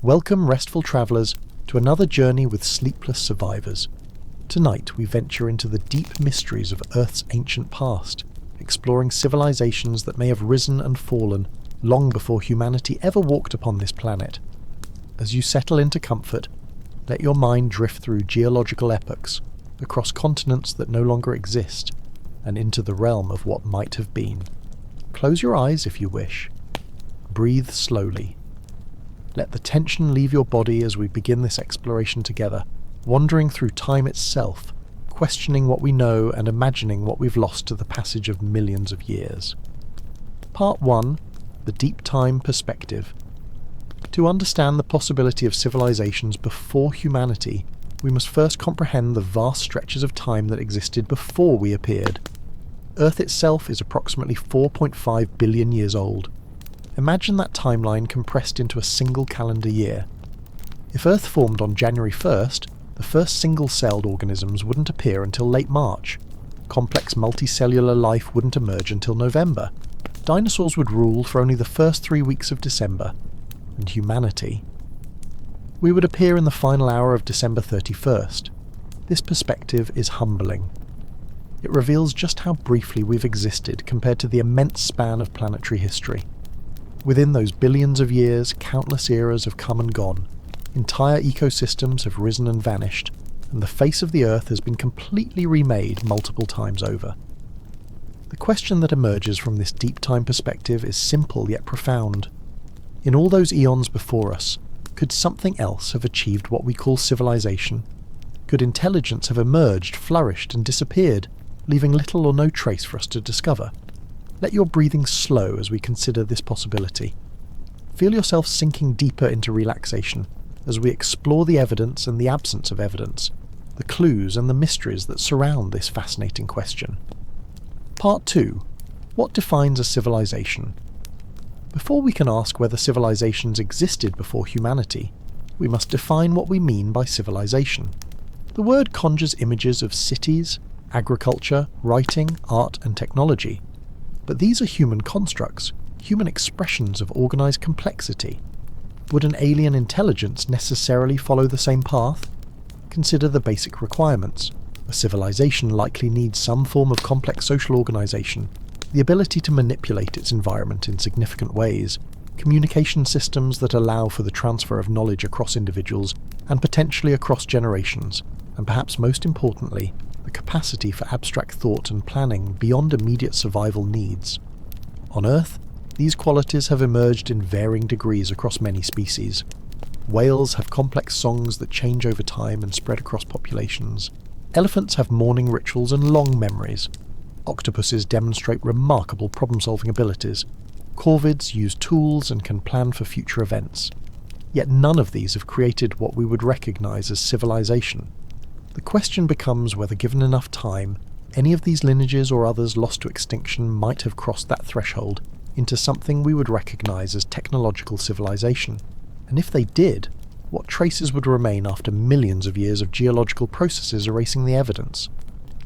Welcome, restful travellers, to another journey with sleepless survivors. Tonight we venture into the deep mysteries of Earth's ancient past, exploring civilizations that may have risen and fallen long before humanity ever walked upon this planet. As you settle into comfort, let your mind drift through geological epochs, across continents that no longer exist, and into the realm of what might have been. Close your eyes if you wish. Breathe slowly. Let the tension leave your body as we begin this exploration together, wandering through time itself, questioning what we know and imagining what we've lost to the passage of millions of years. Part 1. The Deep Time Perspective. To understand the possibility of civilizations before humanity, we must first comprehend the vast stretches of time that existed before we appeared. Earth itself is approximately 4.5 billion years old. Imagine that timeline compressed into a single calendar year. If Earth formed on January 1st, the first single-celled organisms wouldn't appear until late March. Complex multicellular life wouldn't emerge until November. Dinosaurs would rule for only the first 3 weeks of December. And humanity. We would appear in the final hour of December 31st. This perspective is humbling. It reveals just how briefly we've existed compared to the immense span of planetary history. Within those billions of years, countless eras have come and gone. Entire ecosystems have risen and vanished, and the face of the Earth has been completely remade multiple times over. The question that emerges from this deep time perspective is simple yet profound. In all those eons before us, could something else have achieved what we call civilization? Could intelligence have emerged, flourished, and disappeared, leaving little or no trace for us to discover? Let your breathing slow as we consider this possibility. Feel yourself sinking deeper into relaxation as we explore the evidence and the absence of evidence, the clues and the mysteries that surround this fascinating question. Part 2. What defines a civilization? Before we can ask whether civilizations existed before humanity, we must define what we mean by civilization. The word conjures images of cities, agriculture, writing, art, and technology. But these are human constructs, human expressions of organized complexity. Would an alien intelligence necessarily follow the same path? Consider the basic requirements. A civilization likely needs some form of complex social organization, the ability to manipulate its environment in significant ways, communication systems that allow for the transfer of knowledge across individuals and potentially across generations, and perhaps most importantly, the capacity for abstract thought and planning beyond immediate survival needs. On Earth, these qualities have emerged in varying degrees across many species. Whales have complex songs that change over time and spread across populations. Elephants have mourning rituals and long memories. Octopuses demonstrate remarkable problem-solving abilities. Corvids use tools and can plan for future events. Yet none of these have created what we would recognize as civilization. The question becomes whether, given enough time, any of these lineages or others lost to extinction might have crossed that threshold into something we would recognize as technological civilization. And if they did, what traces would remain after millions of years of geological processes erasing the evidence?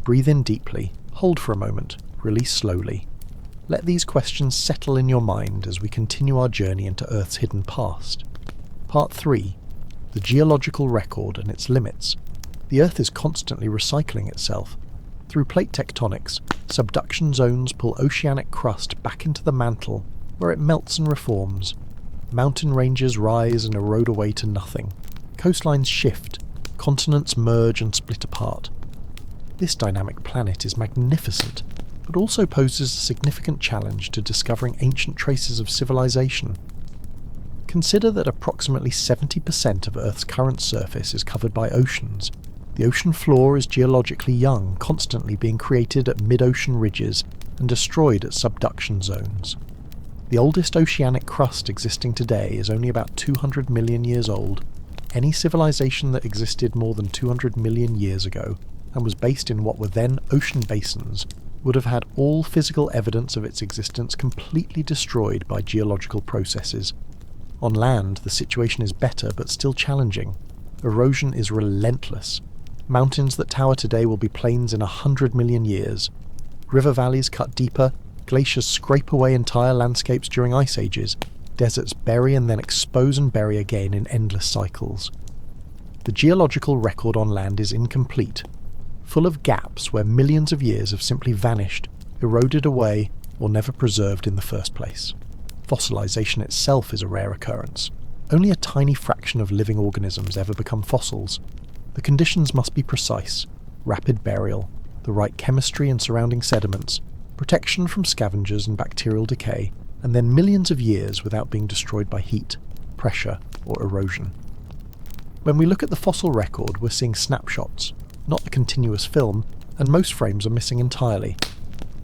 Breathe in deeply, hold for a moment, release slowly. Let these questions settle in your mind as we continue our journey into Earth's hidden past. Part 3. The geological record and its limits. The Earth is constantly recycling itself. Through plate tectonics, subduction zones pull oceanic crust back into the mantle, where it melts and reforms. Mountain ranges rise and erode away to nothing. Coastlines shift, continents merge and split apart. This dynamic planet is magnificent, but also poses a significant challenge to discovering ancient traces of civilization. Consider that approximately 70% of Earth's current surface is covered by oceans. The ocean floor is geologically young, constantly being created at mid-ocean ridges and destroyed at subduction zones. The oldest oceanic crust existing today is only about 200 million years old. Any civilization that existed more than 200 million years ago and was based in what were then ocean basins would have had all physical evidence of its existence completely destroyed by geological processes. On land, the situation is better but still challenging. Erosion is relentless. Mountains that tower today will be plains in 100 million years. River valleys cut deeper, glaciers scrape away entire landscapes during ice ages, Deserts bury and then expose and bury again in endless cycles. The geological record on land is incomplete, full of gaps where millions of years have simply vanished, eroded away, or never preserved in the first place. Fossilization itself is a rare occurrence. Only a tiny fraction of living organisms ever become fossils. The conditions must be precise: rapid burial, the right chemistry and surrounding sediments, protection from scavengers and bacterial decay, and then millions of years without being destroyed by heat, pressure, or erosion. When we look at the fossil record, we're seeing snapshots, not the continuous film, and most frames are missing entirely.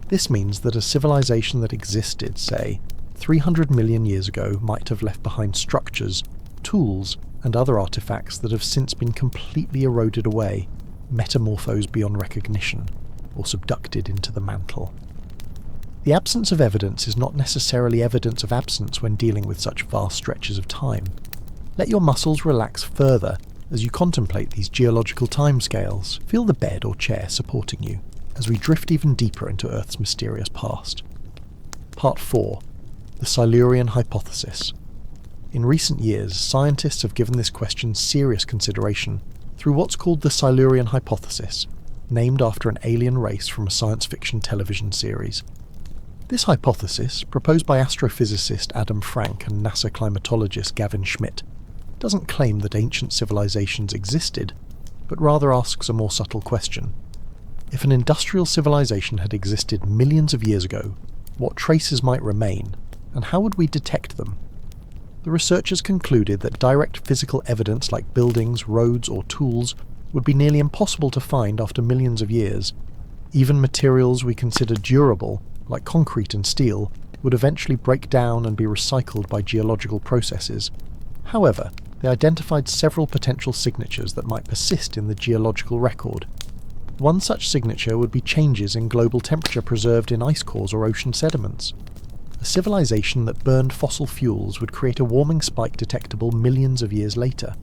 This means that a civilization that existed, say, 300 million years ago might have left behind structures, tools, and other artifacts that have since been completely eroded away, metamorphosed beyond recognition, or subducted into the mantle. The absence of evidence is not necessarily evidence of absence when dealing with such vast stretches of time. Let your muscles relax further as you contemplate these geological timescales. Feel the bed or chair supporting you as we drift even deeper into Earth's mysterious past. Part 4. The Silurian Hypothesis. In recent years, scientists have given this question serious consideration through what's called the Silurian Hypothesis, named after an alien race from a science fiction television series. This hypothesis, proposed by astrophysicist Adam Frank and NASA climatologist Gavin Schmidt, doesn't claim that ancient civilizations existed, but rather asks a more subtle question. If an industrial civilization had existed millions of years ago, what traces might remain, and how would we detect them? The researchers concluded that direct physical evidence like buildings, roads, or tools would be nearly impossible to find after millions of years. Even materials we consider durable, like concrete and steel, would eventually break down and be recycled by geological processes. However, they identified several potential signatures that might persist in the geological record. One such signature would be changes in global temperature preserved in ice cores or ocean sediments. A civilization that burned fossil fuels would create a warming spike detectable millions of years later.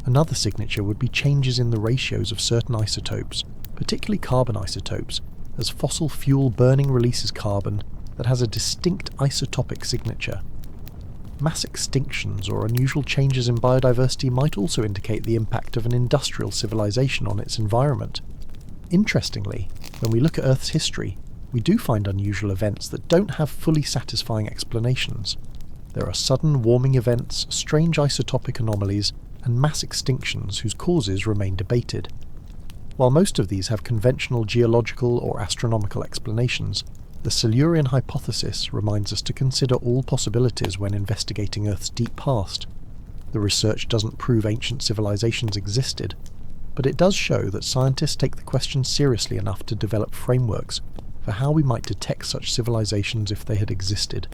Another signature would be changes in the ratios of certain isotopes, particularly carbon isotopes, as fossil fuel burning releases carbon that has a distinct isotopic signature. Mass extinctions or unusual changes in biodiversity might also indicate the impact of an industrial civilization on its environment. Interestingly, when we look at Earth's history, we do find unusual events that don't have fully satisfying explanations. There are sudden warming events, strange isotopic anomalies, and mass extinctions whose causes remain debated. While most of these have conventional geological or astronomical explanations, the Silurian hypothesis reminds us to consider all possibilities when investigating Earth's deep past. The research doesn't prove ancient civilizations existed, but it does show that scientists take the question seriously enough to develop frameworks for how we might detect such civilizations if they had existed.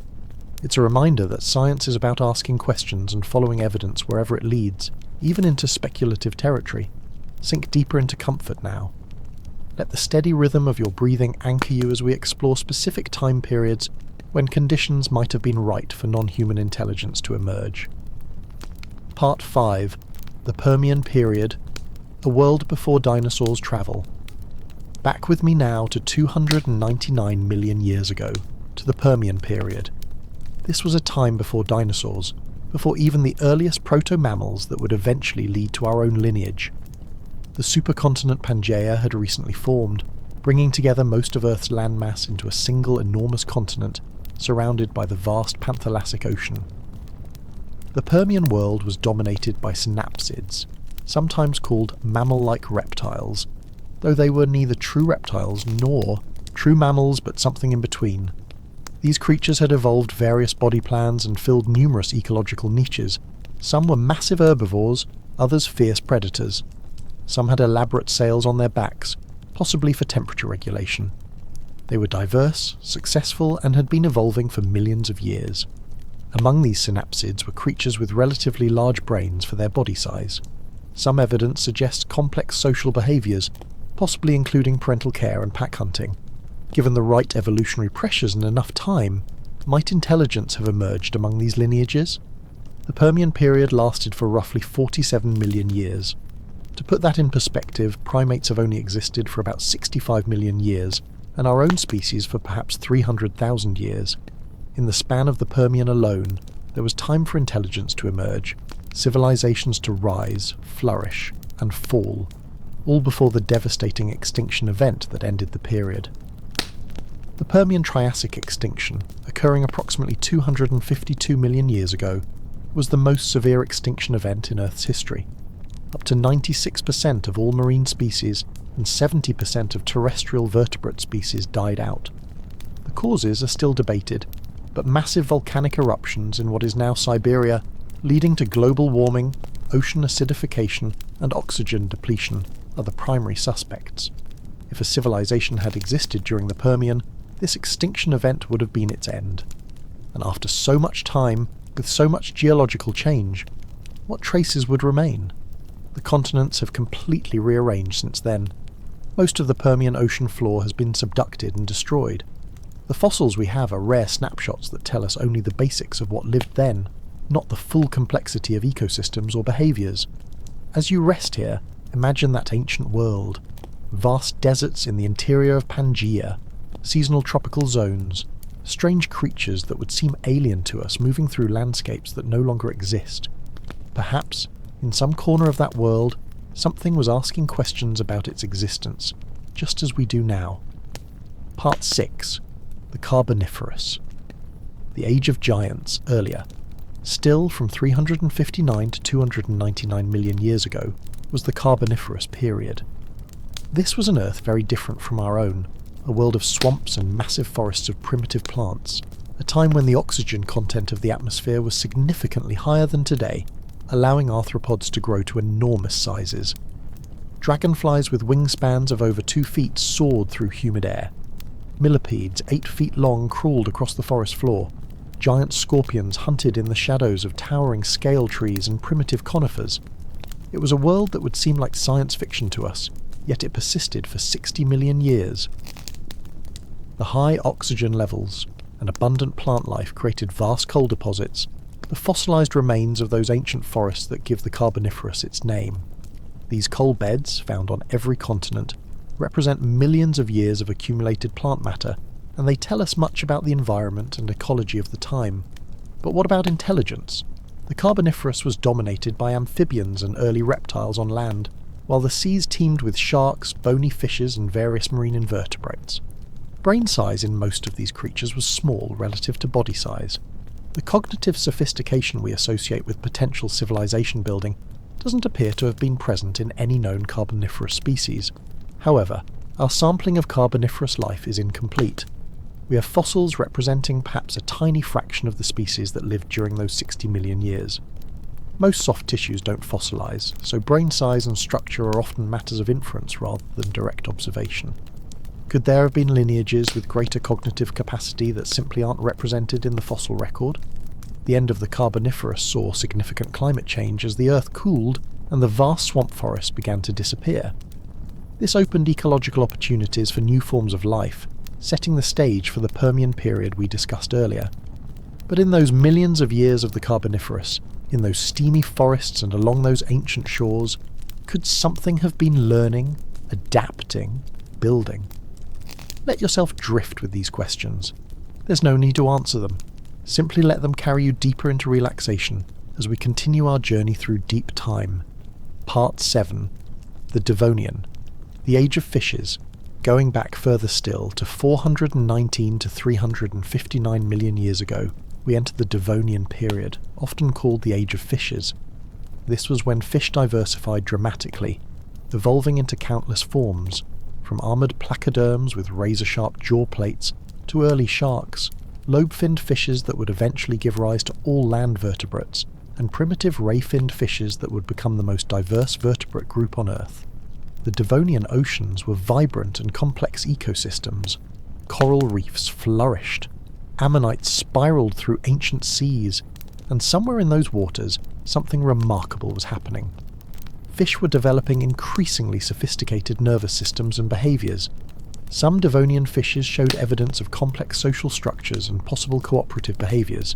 It's a reminder that science is about asking questions and following evidence wherever it leads, even into speculative territory. Sink deeper into comfort now. Let the steady rhythm of your breathing anchor you as we explore specific time periods when conditions might have been right for non-human intelligence to emerge. Part 5. The Permian Period. A World Before Dinosaurs Travel. Back with me now to 299 million years ago, to the Permian Period. This was a time before dinosaurs, before even the earliest proto-mammals that would eventually lead to our own lineage. The supercontinent Pangaea had recently formed, bringing together most of Earth's landmass into a single enormous continent surrounded by the vast Panthalassic Ocean. The Permian world was dominated by synapsids, sometimes called mammal-like reptiles, though they were neither true reptiles nor true mammals but something in between. These creatures had evolved various body plans and filled numerous ecological niches. Some were massive herbivores, others fierce predators. Some had elaborate sails on their backs, possibly for temperature regulation. They were diverse, successful, and had been evolving for millions of years. Among these synapsids were creatures with relatively large brains for their body size. Some evidence suggests complex social behaviours, possibly including parental care and pack hunting. Given the right evolutionary pressures and enough time, might intelligence have emerged among these lineages? The Permian period lasted for roughly 47 million years. To put that in perspective, primates have only existed for about 65 million years, and our own species for perhaps 300,000 years. In the span of the Permian alone, there was time for intelligence to emerge, civilizations to rise, flourish, and fall, all before the devastating extinction event that ended the period. The Permian Triassic extinction, occurring approximately 252 million years ago, was the most severe extinction event in Earth's history. Up to 96% of all marine species and 70% of terrestrial vertebrate species died out. The causes are still debated, but massive volcanic eruptions in what is now Siberia, leading to global warming, ocean acidification, and oxygen depletion, are the primary suspects. If a civilization had existed during the Permian, this extinction event would have been its end. And after so much time, with so much geological change, what traces would remain? The continents have completely rearranged since then. Most of the Permian ocean floor has been subducted and destroyed. The fossils we have are rare snapshots that tell us only the basics of what lived then, not the full complexity of ecosystems or behaviours. As you rest here, imagine that ancient world. Vast deserts in the interior of Pangaea, seasonal tropical zones, strange creatures that would seem alien to us moving through landscapes that no longer exist. Perhaps, in some corner of that world, something was asking questions about its existence, just as we do now. Part 6. The Carboniferous. The Age of Giants, earlier. Still, from 359 to 299 million years ago, was the Carboniferous period. This was an Earth very different from our own, a world of swamps and massive forests of primitive plants, a time when the oxygen content of the atmosphere was significantly higher than today, allowing arthropods to grow to enormous sizes. Dragonflies with wingspans of over 2 feet soared through humid air. Millipedes 8 feet long crawled across the forest floor. Giant scorpions hunted in the shadows of towering scale trees and primitive conifers. It was a world that would seem like science fiction to us, yet it persisted for 60 million years. The high oxygen levels and abundant plant life created vast coal deposits, the fossilised remains of those ancient forests that give the Carboniferous its name. These coal beds, found on every continent, represent millions of years of accumulated plant matter, and they tell us much about the environment and ecology of the time. But what about intelligence? The Carboniferous was dominated by amphibians and early reptiles on land, while the seas teemed with sharks, bony fishes, and various marine invertebrates. Brain size in most of these creatures was small relative to body size. The cognitive sophistication we associate with potential civilization building doesn't appear to have been present in any known Carboniferous species. However, our sampling of Carboniferous life is incomplete. We have fossils representing perhaps a tiny fraction of the species that lived during those 60 million years. Most soft tissues don't fossilise, so brain size and structure are often matters of inference rather than direct observation. Could there have been lineages with greater cognitive capacity that simply aren't represented in the fossil record? The end of the Carboniferous saw significant climate change as the Earth cooled and the vast swamp forests began to disappear. This opened ecological opportunities for new forms of life, setting the stage for the Permian period we discussed earlier. But in those millions of years of the Carboniferous, in those steamy forests and along those ancient shores, could something have been learning, adapting, building? Let yourself drift with these questions. There's no need to answer them. Simply let them carry you deeper into relaxation as we continue our journey through deep time. Part 7. The Devonian. The Age of Fishes, going back further still to 419 to 359 million years ago, we enter the Devonian period, often called the Age of Fishes. This was when fish diversified dramatically, evolving into countless forms, from armoured placoderms with razor-sharp jaw plates to early sharks, lobe-finned fishes that would eventually give rise to all land vertebrates, and primitive ray-finned fishes that would become the most diverse vertebrate group on Earth. The Devonian oceans were vibrant and complex ecosystems. Coral reefs flourished. Ammonites spiralled through ancient seas, and somewhere in those waters, something remarkable was happening. Fish were developing increasingly sophisticated nervous systems and behaviours. Some Devonian fishes showed evidence of complex social structures and possible cooperative behaviours.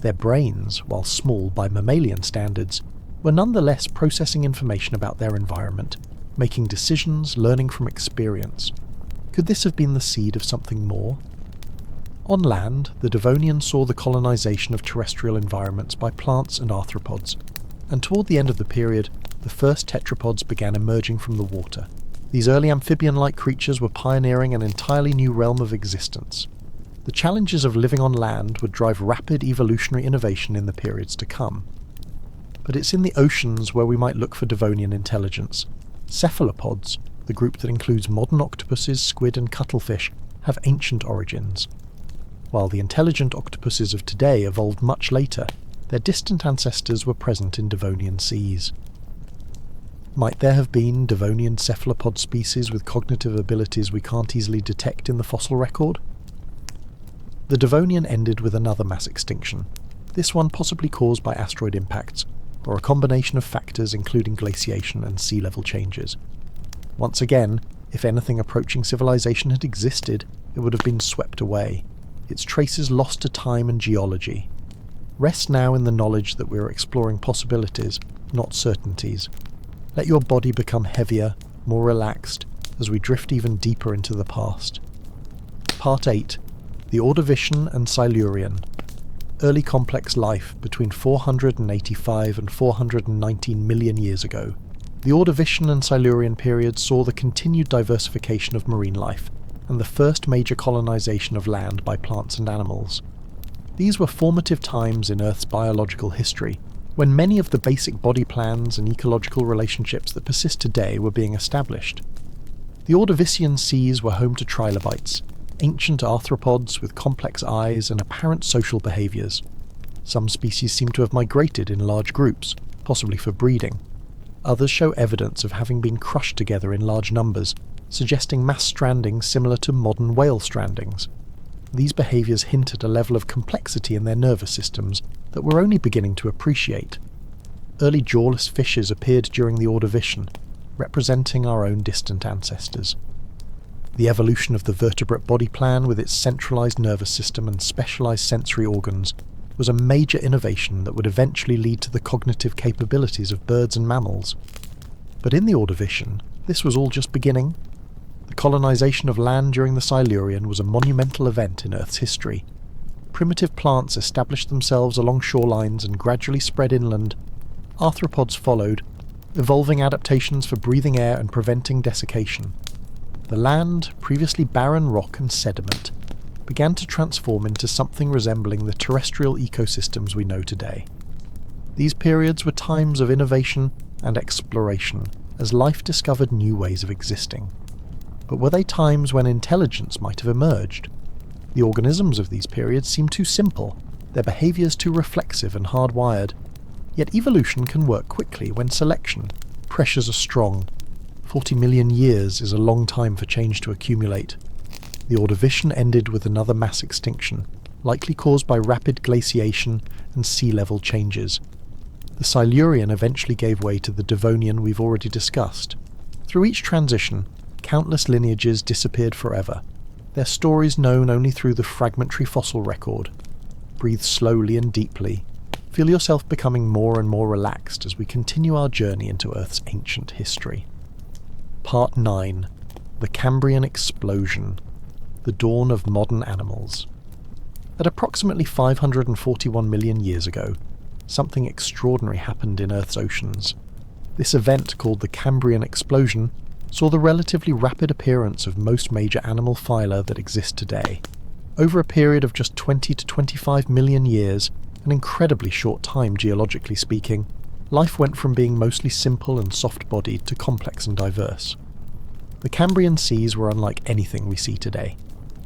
Their brains, while small by mammalian standards, were nonetheless processing information about their environment, making decisions, learning from experience. Could this have been the seed of something more? On land, the Devonians saw the colonisation of terrestrial environments by plants and arthropods, and toward the end of the period, the first tetrapods began emerging from the water. These early amphibian-like creatures were pioneering an entirely new realm of existence. The challenges of living on land would drive rapid evolutionary innovation in the periods to come. But it's in the oceans where we might look for Devonian intelligence. Cephalopods, the group that includes modern octopuses, squid and cuttlefish, have ancient origins. While the intelligent octopuses of today evolved much later, their distant ancestors were present in Devonian seas. Might there have been Devonian cephalopod species with cognitive abilities we can't easily detect in the fossil record? The Devonian ended with another mass extinction, this one possibly caused by asteroid impacts, or a combination of factors including glaciation and sea level changes. Once again, if anything approaching civilization had existed, it would have been swept away, its traces lost to time and geology. Rest now in the knowledge that we are exploring possibilities, not certainties. Let your body become heavier, more relaxed, as we drift even deeper into the past. Part 8. The Ordovician and Silurian. Early complex life between 485 and 419 million years ago. The Ordovician and Silurian periods saw the continued diversification of marine life, and the first major colonization of land by plants and animals. These were formative times in Earth's biological history, when many of the basic body plans and ecological relationships that persist today were being established. The Ordovician seas were home to trilobites, ancient arthropods with complex eyes and apparent social behaviours. Some species seem to have migrated in large groups, possibly for breeding. Others show evidence of having been crushed together in large numbers, suggesting mass stranding similar to modern whale strandings. These behaviours hint at a level of complexity in their nervous systems that we're only beginning to appreciate. Early jawless fishes appeared during the Ordovician, representing our own distant ancestors. The evolution of the vertebrate body plan with its centralised nervous system and specialised sensory organs was a major innovation that would eventually lead to the cognitive capabilities of birds and mammals. But in the Ordovician, this was all just beginning. The colonisation of land during the Silurian was a monumental event in Earth's history. Primitive plants established themselves along shorelines and gradually spread inland. Arthropods followed, evolving adaptations for breathing air and preventing desiccation. The land, previously barren rock and sediment, began to transform into something resembling the terrestrial ecosystems we know today. These periods were times of innovation and exploration, as life discovered new ways of existing. But were they times when intelligence might have emerged? The organisms of these periods seem too simple, their behaviours too reflexive and hardwired. Yet evolution can work quickly when selection, pressures are strong. 40 million years is a long time for change to accumulate. The Ordovician ended with another mass extinction, likely caused by rapid glaciation and sea level changes. The Silurian eventually gave way to the Devonian we've already discussed. Through each transition, countless lineages disappeared forever, their stories known only through the fragmentary fossil record. Breathe slowly and deeply. Feel yourself becoming more and more relaxed as we continue our journey into Earth's ancient history. Part 9. The Cambrian Explosion. The Dawn of Modern Animals. At approximately 541 million years ago, something extraordinary happened in Earth's oceans. This event, called the Cambrian Explosion, saw the relatively rapid appearance of most major animal phyla that exist today. Over a period of just 20 to 25 million years, an incredibly short time geologically speaking, life went from being mostly simple and soft-bodied to complex and diverse. The Cambrian seas were unlike anything we see today.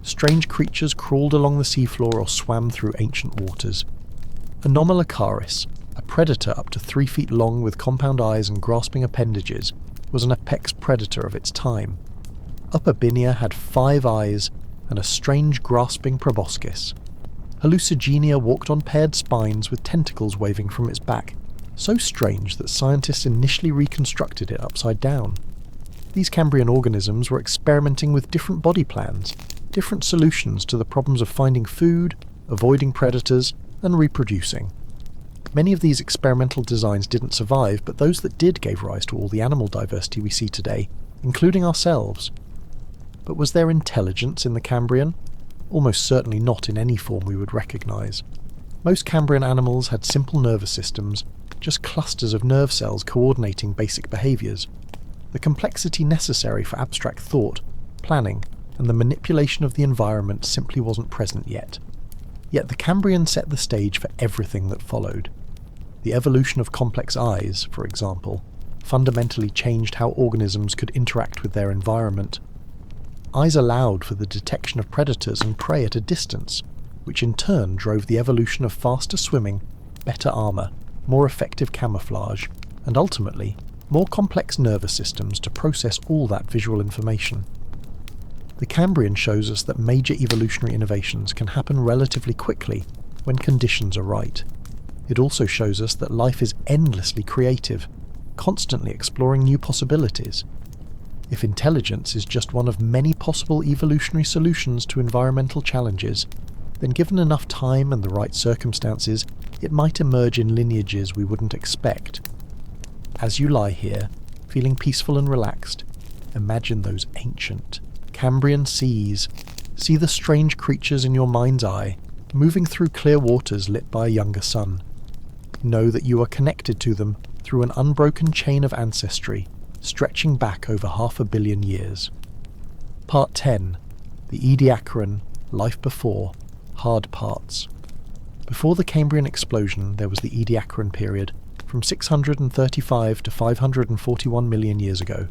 Strange creatures crawled along the seafloor or swam through ancient waters. Anomalocaris, a predator up to 3 feet long with compound eyes and grasping appendages, was an apex predator of its time. Upper Binia had 5 eyes and a strange grasping proboscis. Hallucigenia walked on paired spines with tentacles waving from its back, so strange that scientists initially reconstructed it upside down. These Cambrian organisms were experimenting with different body plans, different solutions to the problems of finding food, avoiding predators, and reproducing. Many of these experimental designs didn't survive, but those that did gave rise to all the animal diversity we see today, including ourselves. But was there intelligence in the Cambrian? almost certainly not in any form we would recognise. Most Cambrian animals had simple nervous systems, just clusters of nerve cells coordinating basic behaviours. The complexity necessary for abstract thought, planning, and the manipulation of the environment simply wasn't present yet. Yet the Cambrian set the stage for everything that followed. The evolution of complex eyes, for example, fundamentally changed how organisms could interact with their environment. Eyes allowed for the detection of predators and prey at a distance, which in turn drove the evolution of faster swimming, better armour, more effective camouflage, and ultimately, more complex nervous systems to process all that visual information. The Cambrian shows us that major evolutionary innovations can happen relatively quickly when conditions are right. It also shows us that life is endlessly creative, constantly exploring new possibilities. If intelligence is just one of many possible evolutionary solutions to environmental challenges, then given enough time and the right circumstances, it might emerge in lineages we wouldn't expect. As you lie here, feeling peaceful and relaxed, imagine those ancient Cambrian seas. See the strange creatures in your mind's eye, moving through clear waters lit by a younger sun. Know that you are connected to them through an unbroken chain of ancestry, stretching back over 500 million years. Part 10. The Ediacaran, Life Before, Hard Parts. Before the Cambrian explosion, there was the Ediacaran period, from 635 to 541 million years ago.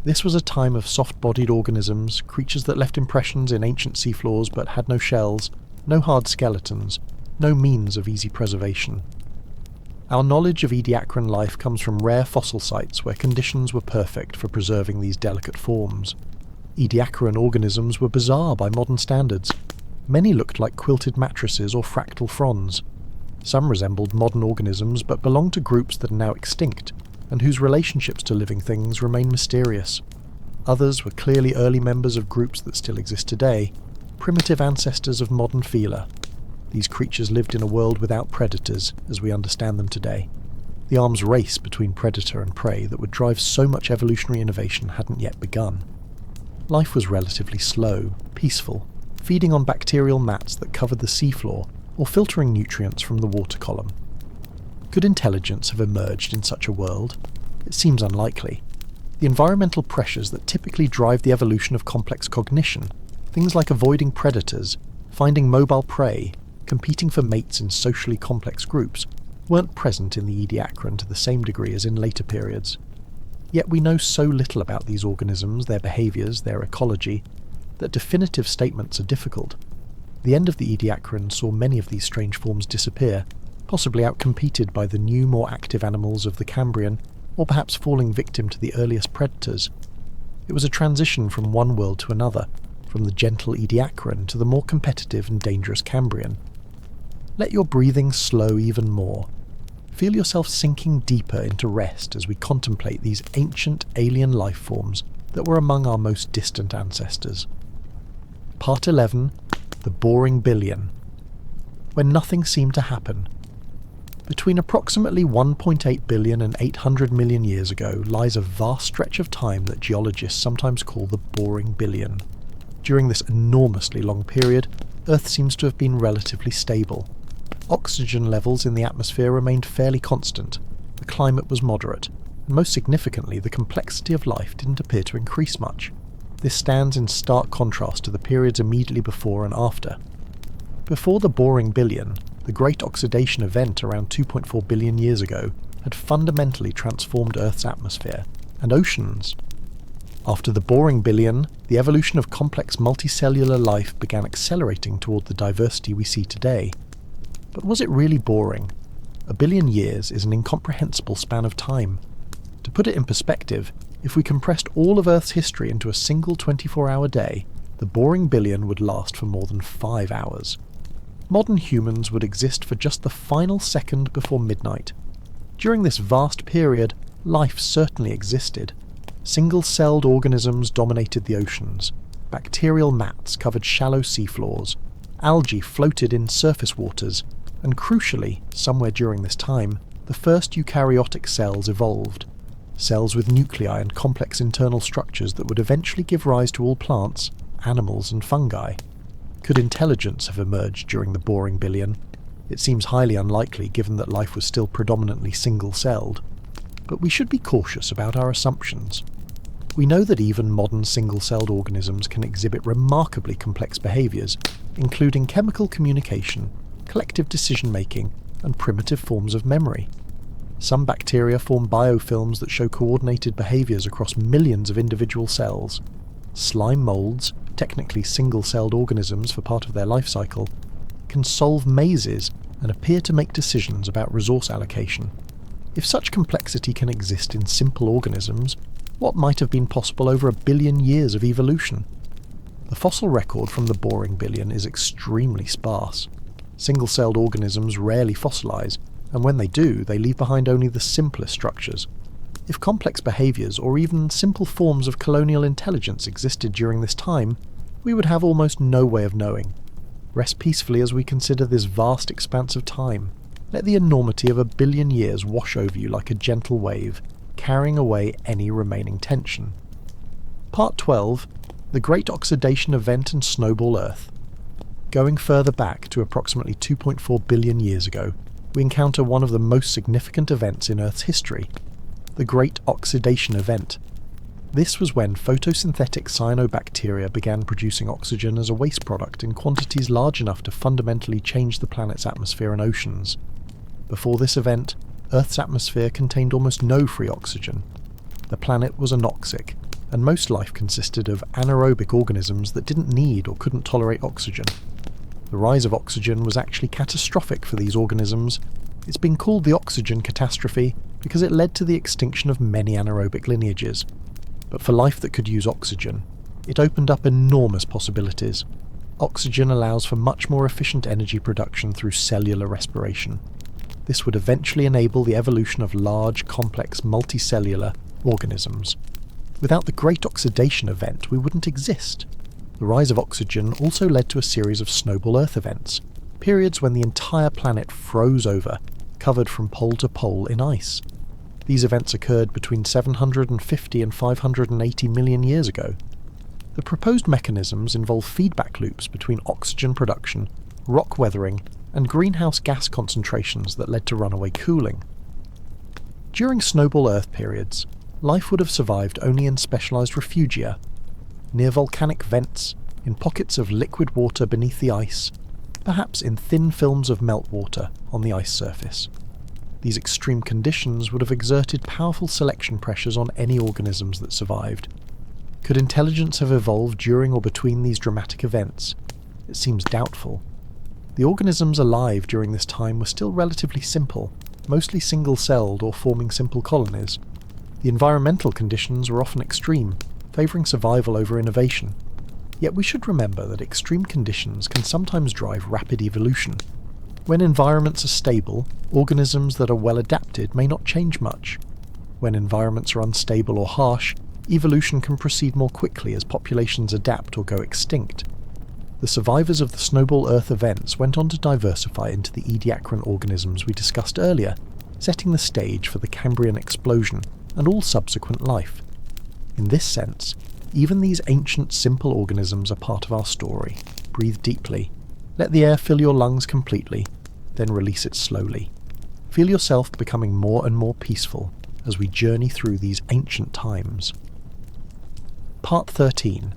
This was a time of soft-bodied organisms, creatures that left impressions in ancient seafloors but had no shells, no hard skeletons, no means of easy preservation. Our knowledge of Ediacaran life comes from rare fossil sites where conditions were perfect for preserving these delicate forms. Ediacaran organisms were bizarre by modern standards. Many looked like quilted mattresses or fractal fronds. Some resembled modern organisms but belonged to groups that are now extinct, and whose relationships to living things remain mysterious. Others were clearly early members of groups that still exist today, primitive ancestors of modern phyla. These creatures lived in a world without predators, as we understand them today. The arms race between predator and prey that would drive so much evolutionary innovation hadn't yet begun. Life was relatively slow, peaceful, feeding on bacterial mats that covered the seafloor or filtering nutrients from the water column. Could intelligence have emerged in such a world? It seems unlikely. The environmental pressures that typically drive the evolution of complex cognition, things like avoiding predators, finding mobile prey, competing for mates in socially complex groups, weren't present in the Ediacaran to the same degree as in later periods. Yet we know so little about these organisms, their behaviours, their ecology, that definitive statements are difficult. The end of the Ediacaran saw many of these strange forms disappear, possibly outcompeted by the new, more active animals of the Cambrian, or perhaps falling victim to the earliest predators. It was a transition from one world to another, from the gentle Ediacaran to the more competitive and dangerous Cambrian. Let your breathing slow even more. Feel yourself sinking deeper into rest as we contemplate these ancient alien life forms that were among our most distant ancestors. Part 11. The Boring Billion. When nothing seemed to happen. Between approximately 1.8 billion and 800 million years ago lies a vast stretch of time that geologists sometimes call the Boring Billion. During this enormously long period, Earth seems to have been relatively stable. Oxygen levels in the atmosphere remained fairly constant, the climate was moderate, and most significantly the complexity of life didn't appear to increase much. This stands in stark contrast to the periods immediately before and after. Before the Boring Billion, the Great Oxidation event around 2.4 billion years ago had fundamentally transformed Earth's atmosphere and oceans. After the Boring Billion, the evolution of complex multicellular life began accelerating toward the diversity we see today. But was it really boring? A billion years is an incomprehensible span of time. To put it in perspective, if we compressed all of Earth's history into a single 24-hour day, the Boring Billion would last for more than 5 hours. Modern humans would exist for just the final second before midnight. During this vast period, life certainly existed. Single-celled organisms dominated the oceans. Bacterial mats covered shallow seafloors. Algae floated in surface waters. And crucially, somewhere during this time, the first eukaryotic cells evolved. Cells with nuclei and complex internal structures that would eventually give rise to all plants, animals and fungi. Could intelligence have emerged during the boring billion? It seems highly unlikely given that life was still predominantly single-celled. But we should be cautious about our assumptions. We know that even modern single-celled organisms can exhibit remarkably complex behaviours, including chemical communication, collective decision-making, and primitive forms of memory. Some bacteria form biofilms that show coordinated behaviours across millions of individual cells. Slime moulds, technically single-celled organisms for part of their life cycle, can solve mazes and appear to make decisions about resource allocation. If such complexity can exist in simple organisms, what might have been possible over 1 billion years of evolution? The fossil record from the boring billion is extremely sparse. Single-celled organisms rarely fossilise, and when they do, they leave behind only the simplest structures. If complex behaviours or even simple forms of colonial intelligence existed during this time, we would have almost no way of knowing. Rest peacefully as we consider this vast expanse of time. Let the enormity of 1 billion years wash over you like a gentle wave, carrying away any remaining tension. Part 12. The Great Oxidation Event and Snowball Earth. Going further back to approximately 2.4 billion years ago, we encounter one of the most significant events in Earth's history, the Great Oxidation Event. This was when photosynthetic cyanobacteria began producing oxygen as a waste product in quantities large enough to fundamentally change the planet's atmosphere and oceans. Before this event, Earth's atmosphere contained almost no free oxygen. The planet was anoxic, and most life consisted of anaerobic organisms that didn't need or couldn't tolerate oxygen. The rise of oxygen was actually catastrophic for these organisms. It's been called the oxygen catastrophe because it led to the extinction of many anaerobic lineages. But for life that could use oxygen, it opened up enormous possibilities. Oxygen allows for much more efficient energy production through cellular respiration. This would eventually enable the evolution of large, complex, multicellular organisms. Without the Great Oxidation Event, we wouldn't exist. The rise of oxygen also led to a series of snowball Earth events, periods when the entire planet froze over, covered from pole to pole in ice. These events occurred between 750 and 580 million years ago. The proposed mechanisms involve feedback loops between oxygen production, rock weathering, and greenhouse gas concentrations that led to runaway cooling. During snowball Earth periods, life would have survived only in specialised refugia, near volcanic vents, in pockets of liquid water beneath the ice, perhaps in thin films of meltwater on the ice surface. These extreme conditions would have exerted powerful selection pressures on any organisms that survived. Could intelligence have evolved during or between these dramatic events? It seems doubtful. The organisms alive during this time were still relatively simple, mostly single-celled or forming simple colonies. The environmental conditions were often extreme, favouring survival over innovation. Yet we should remember that extreme conditions can sometimes drive rapid evolution. When environments are stable, organisms that are well adapted may not change much. When environments are unstable or harsh, evolution can proceed more quickly as populations adapt or go extinct. The survivors of the snowball Earth events went on to diversify into the Ediacaran organisms we discussed earlier, setting the stage for the Cambrian explosion and all subsequent life. In this sense, even these ancient simple organisms are part of our story. Breathe deeply. Let the air fill your lungs completely, then release it slowly. Feel yourself becoming more and more peaceful as we journey through these ancient times. Part 13.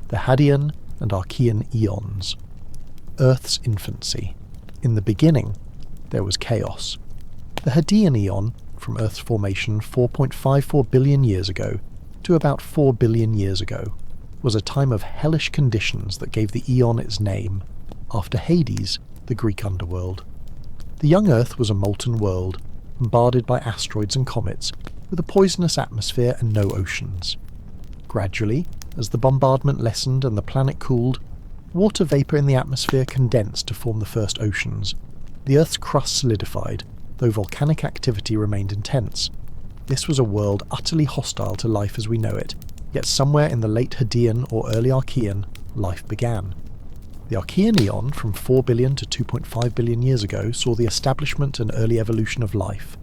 The Hadean and Archean Eons. Earth's infancy. In the beginning, there was chaos. The Hadean Eon, from Earth's formation 4.54 billion years ago to about 4 billion years ago, was a time of hellish conditions that gave the Eon its name, after Hades, the Greek underworld. The young Earth was a molten world, bombarded by asteroids and comets, with a poisonous atmosphere and no oceans. Gradually, as the bombardment lessened and the planet cooled, water vapour in the atmosphere condensed to form the first oceans. The Earth's crust solidified, though volcanic activity remained intense. This was a world utterly hostile to life as we know it, yet somewhere in the late Hadean or early Archean, life began. The Archean Eon, from 4 billion to 2.5 billion years ago, saw the establishment and early evolution of life.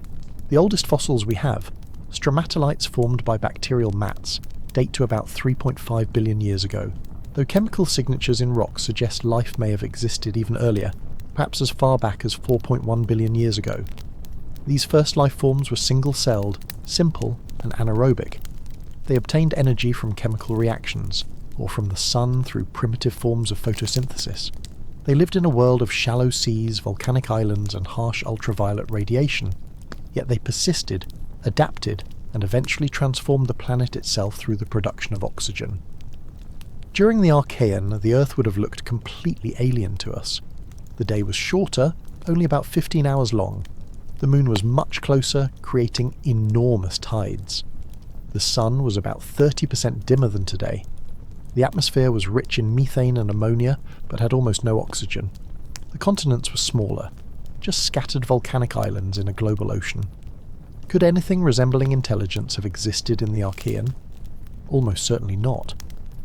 The oldest fossils we have, stromatolites formed by bacterial mats, date to about 3.5 billion years ago. though chemical signatures in rock suggest life may have existed even earlier, perhaps as far back as 4.1 billion years ago. These first life forms were single-celled, simple, and anaerobic. They obtained energy from chemical reactions, or from the sun through primitive forms of photosynthesis. They lived in a world of shallow seas, volcanic islands, and harsh ultraviolet radiation, yet they persisted, adapted, and eventually transformed the planet itself through the production of oxygen. During the Archean, the Earth would have looked completely alien to us. The day was shorter, only about 15 hours long. The moon was much closer, creating enormous tides. The sun was about 30% dimmer than today. The atmosphere was rich in methane and ammonia, but had almost no oxygen. The continents were smaller, just scattered volcanic islands in a global ocean. Could anything resembling intelligence have existed in the Archean? Almost certainly not.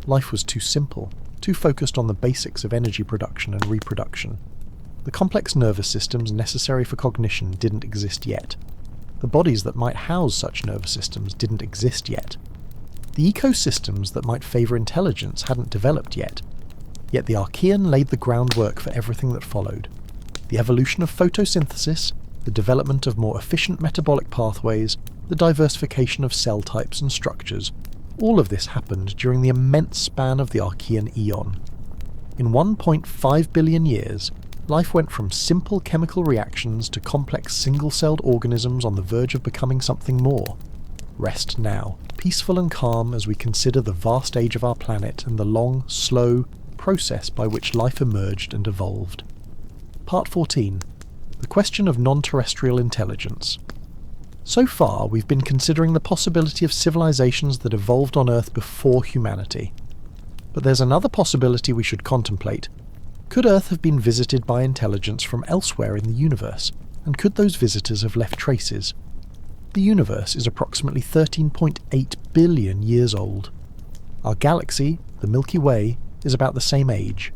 Life was too simple, too focused on the basics of energy production and reproduction. The complex nervous systems necessary for cognition didn't exist yet. The bodies that might house such nervous systems didn't exist yet. The ecosystems that might favour intelligence hadn't developed yet. Yet the Archean laid the groundwork for everything that followed. The evolution of photosynthesis, the development of more efficient metabolic pathways, the diversification of cell types and structures, all of this happened during the immense span of the Archean eon. In 1.5 billion years, life went from simple chemical reactions to complex single-celled organisms on the verge of becoming something more. Rest now, peaceful and calm as we consider the vast age of our planet and the long, slow process by which life emerged and evolved. Part 14. The question of non-terrestrial intelligence. So far, we've been considering the possibility of civilizations that evolved on Earth before humanity. But there's another possibility we should contemplate. Could Earth have been visited by intelligence from elsewhere in the universe, and could those visitors have left traces? The universe is approximately 13.8 billion years old. Our galaxy, the Milky Way, is about the same age.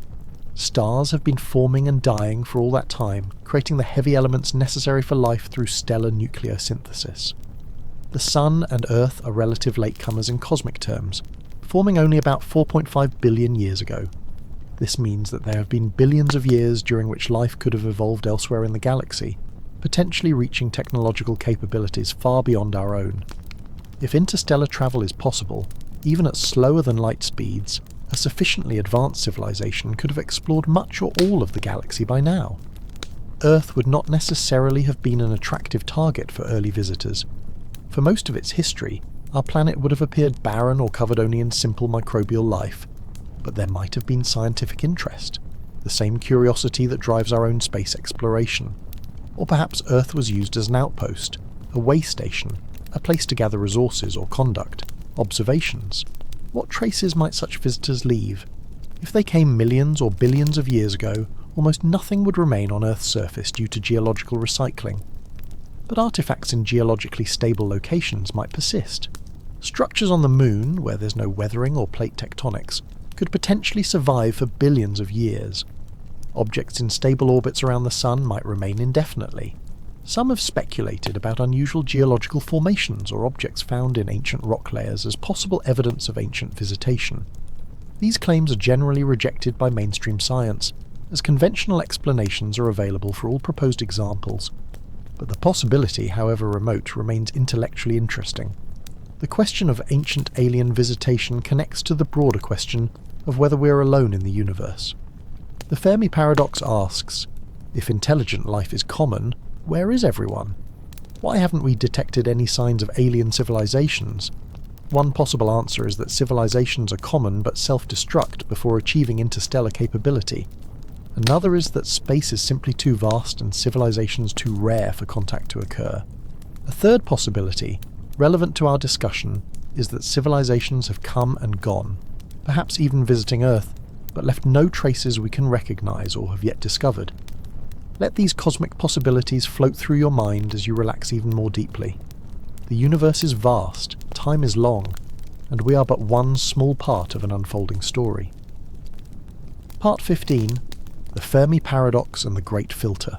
Stars have been forming and dying for all that time, creating the heavy elements necessary for life through stellar nucleosynthesis. The Sun and Earth are relative latecomers in cosmic terms, forming only about 4.5 billion years ago. This means that there have been billions of years during which life could have evolved elsewhere in the galaxy, potentially reaching technological capabilities far beyond our own. If interstellar travel is possible, even at slower than light speeds, a sufficiently advanced civilization could have explored much or all of the galaxy by now. Earth would not necessarily have been an attractive target for early visitors. For most of its history, our planet would have appeared barren or covered only in simple microbial life, but there might have been scientific interest, the same curiosity that drives our own space exploration. Or perhaps Earth was used as an outpost, a way station, a place to gather resources or conduct observations. What traces might such visitors leave? If they came millions or billions of years ago, almost nothing would remain on Earth's surface due to geological recycling. But artifacts in geologically stable locations might persist. Structures on the Moon, where there's no weathering or plate tectonics, could potentially survive for billions of years. Objects in stable orbits around the Sun might remain indefinitely. Some have speculated about unusual geological formations or objects found in ancient rock layers as possible evidence of ancient visitation. These claims are generally rejected by mainstream science, as conventional explanations are available for all proposed examples. But the possibility, however remote, remains intellectually interesting. The question of ancient alien visitation connects to the broader question of whether we are alone in the universe. The Fermi paradox asks, if intelligent life is common, where is everyone? Why haven't we detected any signs of alien civilizations? One possible answer is that civilizations are common but self-destruct before achieving interstellar capability. Another is that space is simply too vast and civilizations too rare for contact to occur. A third possibility, relevant to our discussion, is that civilizations have come and gone, perhaps even visiting Earth, but left no traces we can recognize or have yet discovered. Let these cosmic possibilities float through your mind as you relax even more deeply. The universe is vast, time is long, and we are but one small part of an unfolding story. Part 15. The Fermi Paradox and the Great Filter.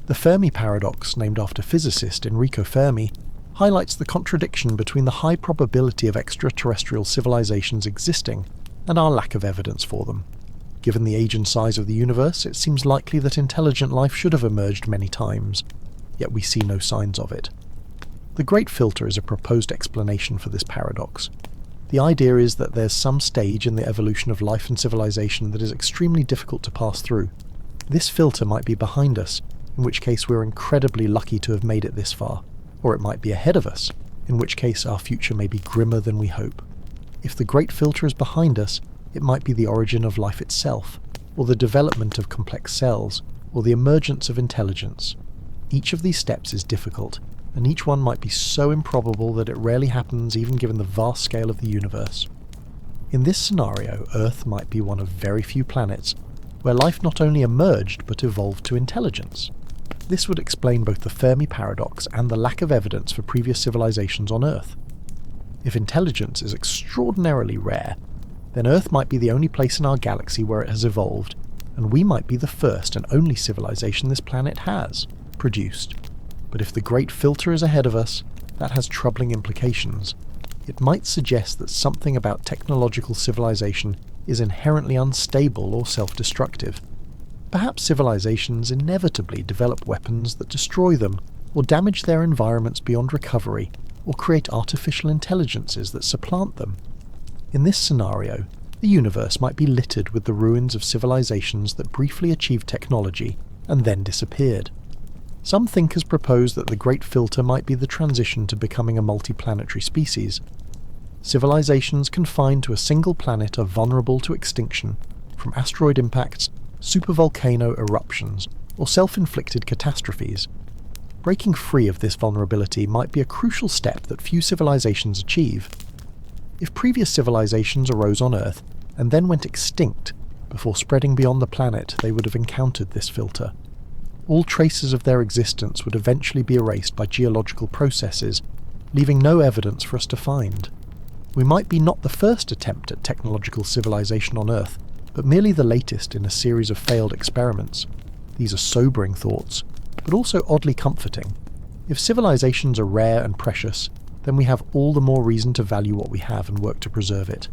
The Fermi Paradox, named after physicist Enrico Fermi, highlights the contradiction between the high probability of extraterrestrial civilizations existing and our lack of evidence for them. Given the age and size of the universe, it seems likely that intelligent life should have emerged many times, yet we see no signs of it. The Great Filter is a proposed explanation for this paradox. The idea is that there's some stage in the evolution of life and civilization that is extremely difficult to pass through. This filter might be behind us, in which case we're incredibly lucky to have made it this far, or it might be ahead of us, in which case our future may be grimmer than we hope. If the Great Filter is behind us, it might be the origin of life itself, or the development of complex cells, or the emergence of intelligence. Each of these steps is difficult, and each one might be so improbable that it rarely happens even given the vast scale of the universe. In this scenario, Earth might be one of very few planets where life not only emerged but evolved to intelligence. This would explain both the Fermi paradox and the lack of evidence for previous civilizations on Earth. If intelligence is extraordinarily rare, then Earth might be the only place in our galaxy where it has evolved, and we might be the first and only civilization this planet has produced. But if the Great Filter is ahead of us, that has troubling implications. It might suggest that something about technological civilization is inherently unstable or self-destructive. Perhaps civilizations inevitably develop weapons that destroy them, or damage their environments beyond recovery, or create artificial intelligences that supplant them. In this scenario, the universe might be littered with the ruins of civilizations that briefly achieved technology and then disappeared. Some thinkers propose that the Great Filter might be the transition to becoming a multiplanetary species. Civilizations confined to a single planet are vulnerable to extinction from asteroid impacts, supervolcano eruptions, or self-inflicted catastrophes. Breaking free of this vulnerability might be a crucial step that few civilizations achieve. If previous civilizations arose on Earth and then went extinct before spreading beyond the planet, they would have encountered this filter. All traces of their existence would eventually be erased by geological processes, leaving no evidence for us to find. We might be not the first attempt at technological civilization on Earth, but merely the latest in a series of failed experiments. These are sobering thoughts, but also oddly comforting. If civilizations are rare and precious, then we have all the more reason to value what we have and work to preserve it.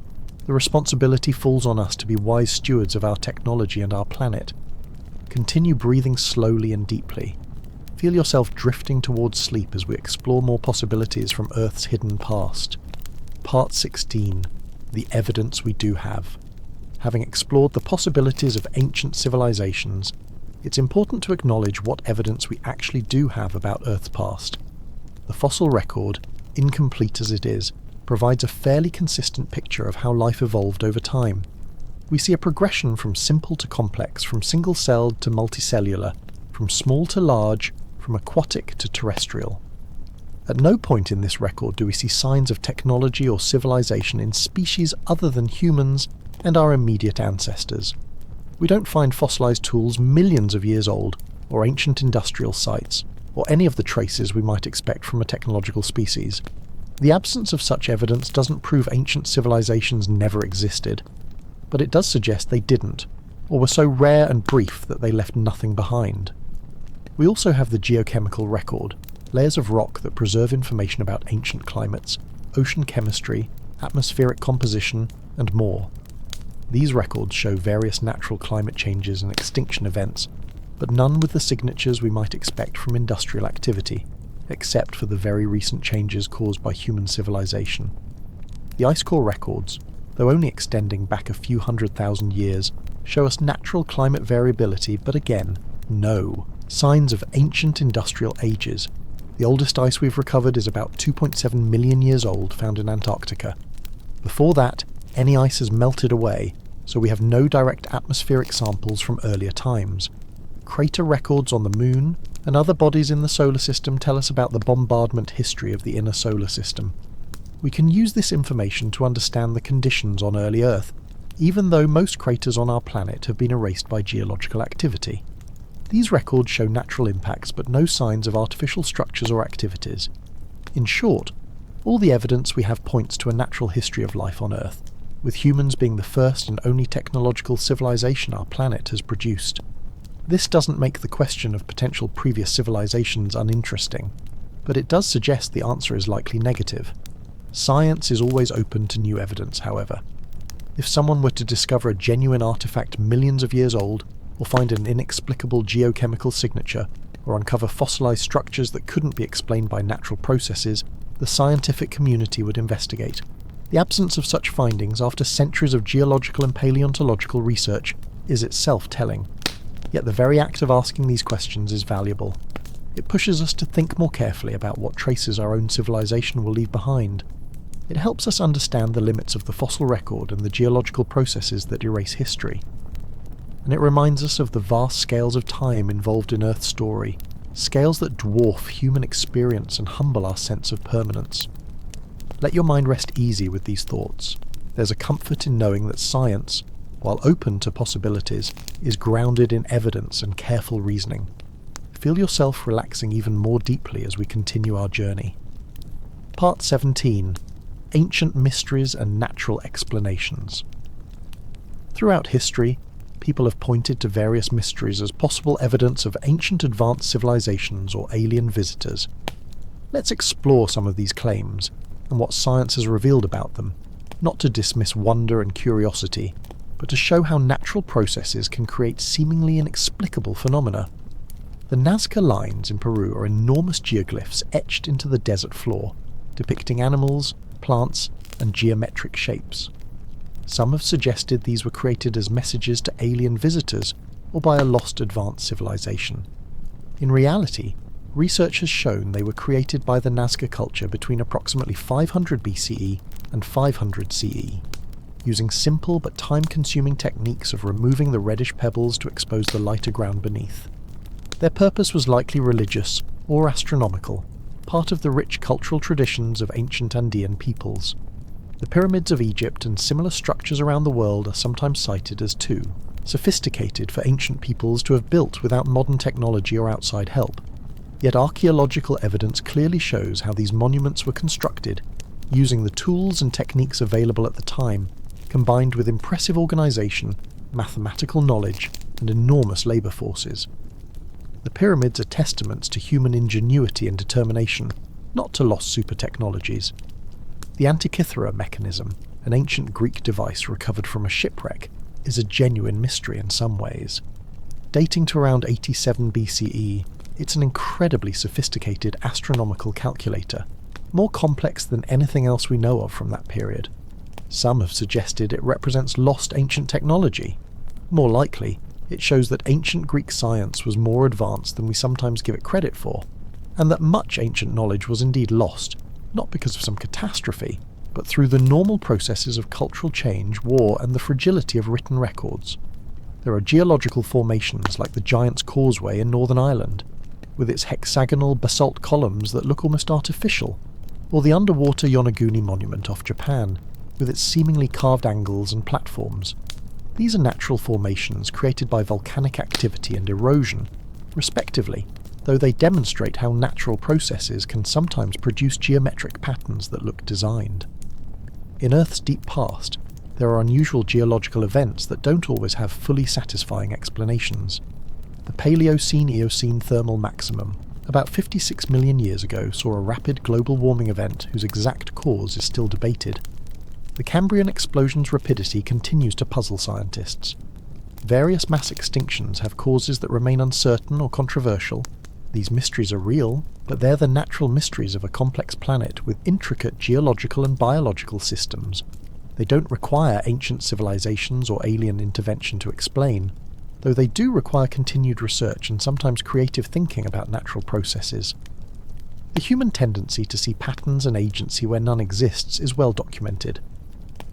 The responsibility falls on us to be wise stewards of our technology and our planet. Continue breathing slowly and deeply. Feel yourself drifting towards sleep as we explore more possibilities from Earth's hidden past. Part 16. The Evidence We Do Have. Having explored the possibilities of ancient civilizations, it's important to acknowledge what evidence we actually do have about Earth's past. The fossil record, incomplete as it is, provides a fairly consistent picture of how life evolved over time. We see a progression from simple to complex, from single-celled to multicellular, from small to large, from aquatic to terrestrial. At no point in this record do we see signs of technology or civilization in species other than humans and our immediate ancestors. We don't find fossilized tools millions of years old, or ancient industrial sites, or any of the traces we might expect from a technological species. The absence of such evidence doesn't prove ancient civilizations never existed, but it does suggest they didn't, or were so rare and brief that they left nothing behind. We also have the geochemical record, layers of rock that preserve information about ancient climates, ocean chemistry, atmospheric composition, and more. These records show various natural climate changes and extinction events, but none with the signatures we might expect from industrial activity, except for the very recent changes caused by human civilization. The ice core records, though only extending back a few 100,000 years, show us natural climate variability, but again, no signs of ancient industrial ages. The oldest ice we've recovered is about 2.7 million years old, found in Antarctica. Before that, any ice has melted away, so we have no direct atmospheric samples from earlier times. Crater records on the Moon and other bodies in the solar system tell us about the bombardment history of the inner solar system. We can use this information to understand the conditions on early Earth, even though most craters on our planet have been erased by geological activity. These records show natural impacts but no signs of artificial structures or activities. In short, all the evidence we have points to a natural history of life on Earth, with humans being the first and only technological civilization our planet has produced. This doesn't make the question of potential previous civilizations uninteresting, but it does suggest the answer is likely negative. Science is always open to new evidence, however. If someone were to discover a genuine artifact millions of years old, or find an inexplicable geochemical signature, or uncover fossilized structures that couldn't be explained by natural processes, the scientific community would investigate. The absence of such findings after centuries of geological and paleontological research is itself telling. Yet the very act of asking these questions is valuable. It pushes us to think more carefully about what traces our own civilization will leave behind. It helps us understand the limits of the fossil record and the geological processes that erase history. And it reminds us of the vast scales of time involved in Earth's story, scales that dwarf human experience and humble our sense of permanence. Let your mind rest easy with these thoughts. There's a comfort in knowing that science, while open to possibilities, is grounded in evidence and careful reasoning. Feel yourself relaxing even more deeply as we continue our journey. Part 17. Ancient Mysteries and Natural Explanations. Throughout history, people have pointed to various mysteries as possible evidence of ancient advanced civilizations or alien visitors. Let's explore some of these claims, and what science has revealed about them, not to dismiss wonder and curiosity, but to show how natural processes can create seemingly inexplicable phenomena. The Nazca lines in Peru are enormous geoglyphs etched into the desert floor, depicting animals, plants, and geometric shapes. Some have suggested these were created as messages to alien visitors or by a lost advanced civilization. In reality, research has shown they were created by the Nazca culture between approximately 500 BCE and 500 CE, using simple but time-consuming techniques of removing the reddish pebbles to expose the lighter ground beneath. Their purpose was likely religious or astronomical, part of the rich cultural traditions of ancient Andean peoples. The pyramids of Egypt and similar structures around the world are sometimes cited as too sophisticated for ancient peoples to have built without modern technology or outside help. Yet archaeological evidence clearly shows how these monuments were constructed, using the tools and techniques available at the time, combined with impressive organisation, mathematical knowledge, and enormous labour forces. The pyramids are testaments to human ingenuity and determination, not to lost super technologies. The Antikythera mechanism, an ancient Greek device recovered from a shipwreck, is a genuine mystery in some ways. Dating to around 87 BCE, it's an incredibly sophisticated astronomical calculator, more complex than anything else we know of from that period. Some have suggested it represents lost ancient technology. More likely, it shows that ancient Greek science was more advanced than we sometimes give it credit for, and that much ancient knowledge was indeed lost, not because of some catastrophe, but through the normal processes of cultural change, war, and the fragility of written records. There are geological formations like the Giant's Causeway in Northern Ireland, with its hexagonal basalt columns that look almost artificial, or the underwater Yonaguni Monument off Japan, with its seemingly carved angles and platforms. These are natural formations created by volcanic activity and erosion, respectively, though they demonstrate how natural processes can sometimes produce geometric patterns that look designed. In Earth's deep past, there are unusual geological events that don't always have fully satisfying explanations. The Paleocene-Eocene thermal maximum, about 56 million years ago, saw a rapid global warming event whose exact cause is still debated. The Cambrian explosion's rapidity continues to puzzle scientists. Various mass extinctions have causes that remain uncertain or controversial. These mysteries are real, but they're the natural mysteries of a complex planet with intricate geological and biological systems. They don't require ancient civilizations or alien intervention to explain, though they do require continued research and sometimes creative thinking about natural processes. The human tendency to see patterns and agency where none exists is well documented.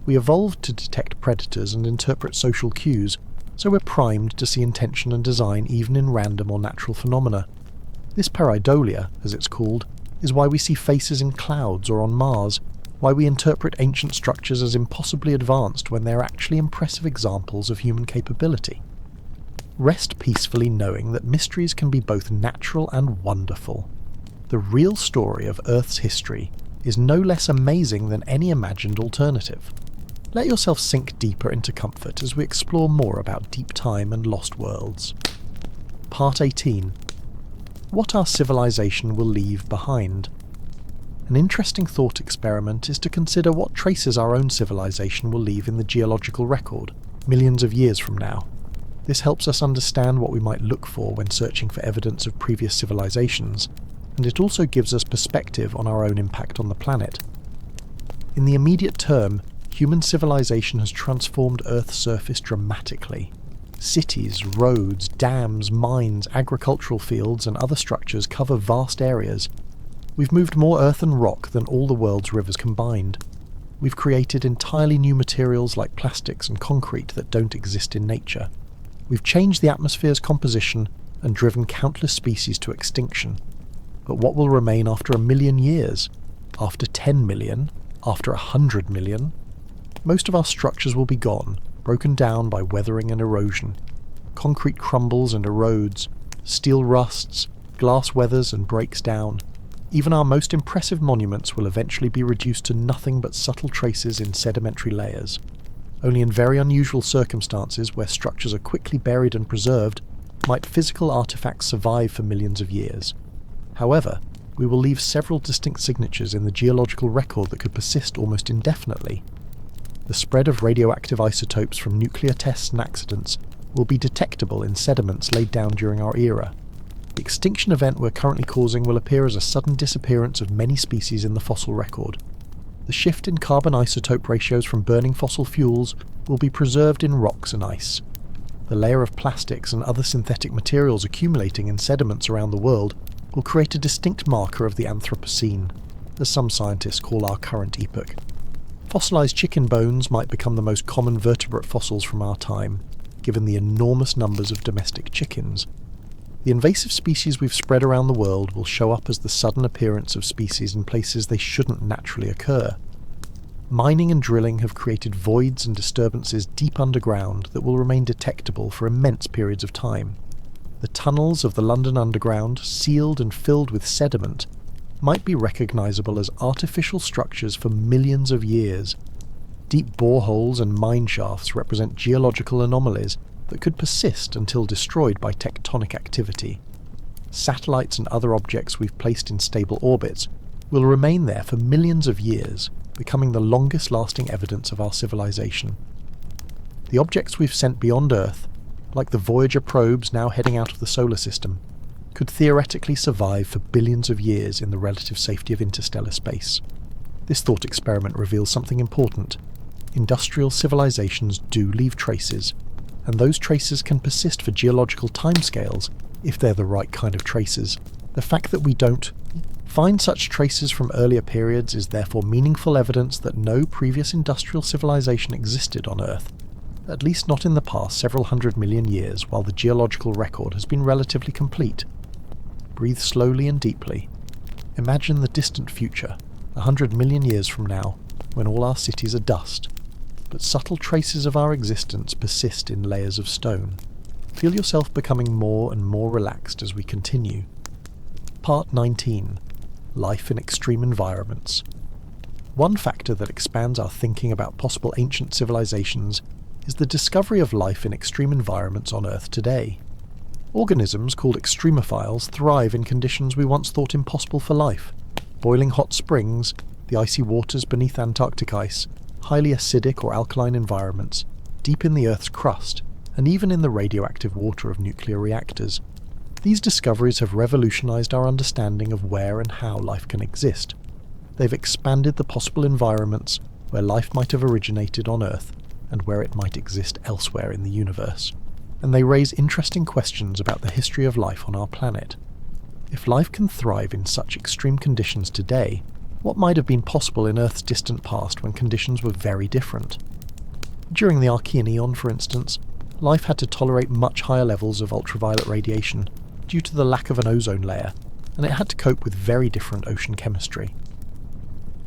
We evolved to detect predators and interpret social cues, so we're primed to see intention and design even in random or natural phenomena. This pareidolia, as it's called, is why we see faces in clouds or on Mars, why we interpret ancient structures as impossibly advanced when they're actually impressive examples of human capability. Rest peacefully knowing that mysteries can be both natural and wonderful. The real story of Earth's history is no less amazing than any imagined alternative. Let yourself sink deeper into comfort as we explore more about deep time and lost worlds. Part 18. What our civilization will leave behind. An interesting thought experiment is to consider what traces our own civilization will leave in the geological record, millions of years from now. This helps us understand what we might look for when searching for evidence of previous civilizations, and it also gives us perspective on our own impact on the planet. In the immediate term, human civilization has transformed Earth's surface dramatically. Cities, roads, dams, mines, agricultural fields, and other structures cover vast areas. We've moved more earth and rock than all the world's rivers combined. We've created entirely new materials like plastics and concrete that don't exist in nature. We've changed the atmosphere's composition and driven countless species to extinction. But what will remain after 1,000,000 years? After 10 million? After 100 million? Most of our structures will be gone, broken down by weathering and erosion. Concrete crumbles and erodes, steel rusts, glass weathers and breaks down. Even our most impressive monuments will eventually be reduced to nothing but subtle traces in sedimentary layers. Only in very unusual circumstances, where structures are quickly buried and preserved, might physical artifacts survive for millions of years. However, we will leave several distinct signatures in the geological record that could persist almost indefinitely. The spread of radioactive isotopes from nuclear tests and accidents will be detectable in sediments laid down during our era. The extinction event we're currently causing will appear as a sudden disappearance of many species in the fossil record. The shift in carbon isotope ratios from burning fossil fuels will be preserved in rocks and ice. The layer of plastics and other synthetic materials accumulating in sediments around the world will create a distinct marker of the Anthropocene, as some scientists call our current epoch. Fossilized chicken bones might become the most common vertebrate fossils from our time, given the enormous numbers of domestic chickens. The invasive species we've spread around the world will show up as the sudden appearance of species in places they shouldn't naturally occur. Mining and drilling have created voids and disturbances deep underground that will remain detectable for immense periods of time. The tunnels of the London Underground, sealed and filled with sediment, might be recognisable as artificial structures for millions of years. Deep boreholes and mine shafts represent geological anomalies that could persist until destroyed by tectonic activity. Satellites and other objects we've placed in stable orbits will remain there for millions of years, becoming the longest-lasting evidence of our civilization. The objects we've sent beyond Earth, like the Voyager probes now heading out of the solar system, could theoretically survive for billions of years in the relative safety of interstellar space. This thought experiment reveals something important. Industrial civilizations do leave traces, and those traces can persist for geological timescales if they're the right kind of traces. The fact that we don't find such traces from earlier periods is therefore meaningful evidence that no previous industrial civilization existed on Earth, at least not in the past several 100 million years while the geological record has been relatively complete. Breathe slowly and deeply. Imagine the distant future, 100 million years from now, when all our cities are dust, but subtle traces of our existence persist in layers of stone. Feel yourself becoming more and more relaxed as we continue. Part 19. Life in Extreme Environments. One factor that expands our thinking about possible ancient civilizations is the discovery of life in extreme environments on Earth today. Organisms called extremophiles thrive in conditions we once thought impossible for life. Boiling hot springs, the icy waters beneath Antarctic ice, highly acidic or alkaline environments, deep in the Earth's crust, and even in the radioactive water of nuclear reactors. These discoveries have revolutionized our understanding of where and how life can exist. They've expanded the possible environments where life might have originated on Earth and where it might exist elsewhere in the universe. And they raise interesting questions about the history of life on our planet. If life can thrive in such extreme conditions today, what might have been possible in Earth's distant past when conditions were very different? During the Archean Eon, for instance, life had to tolerate much higher levels of ultraviolet radiation due to the lack of an ozone layer, and it had to cope with very different ocean chemistry.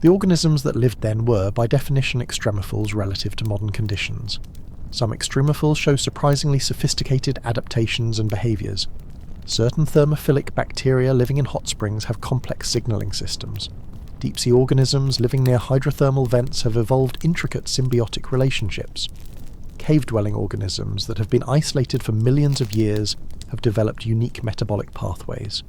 The organisms that lived then were, by definition, extremophiles relative to modern conditions. Some extremophiles show surprisingly sophisticated adaptations and behaviours. Certain thermophilic bacteria living in hot springs have complex signalling systems. Deep-sea organisms living near hydrothermal vents have evolved intricate symbiotic relationships. Cave-dwelling organisms that have been isolated for millions of years have developed unique metabolic pathways.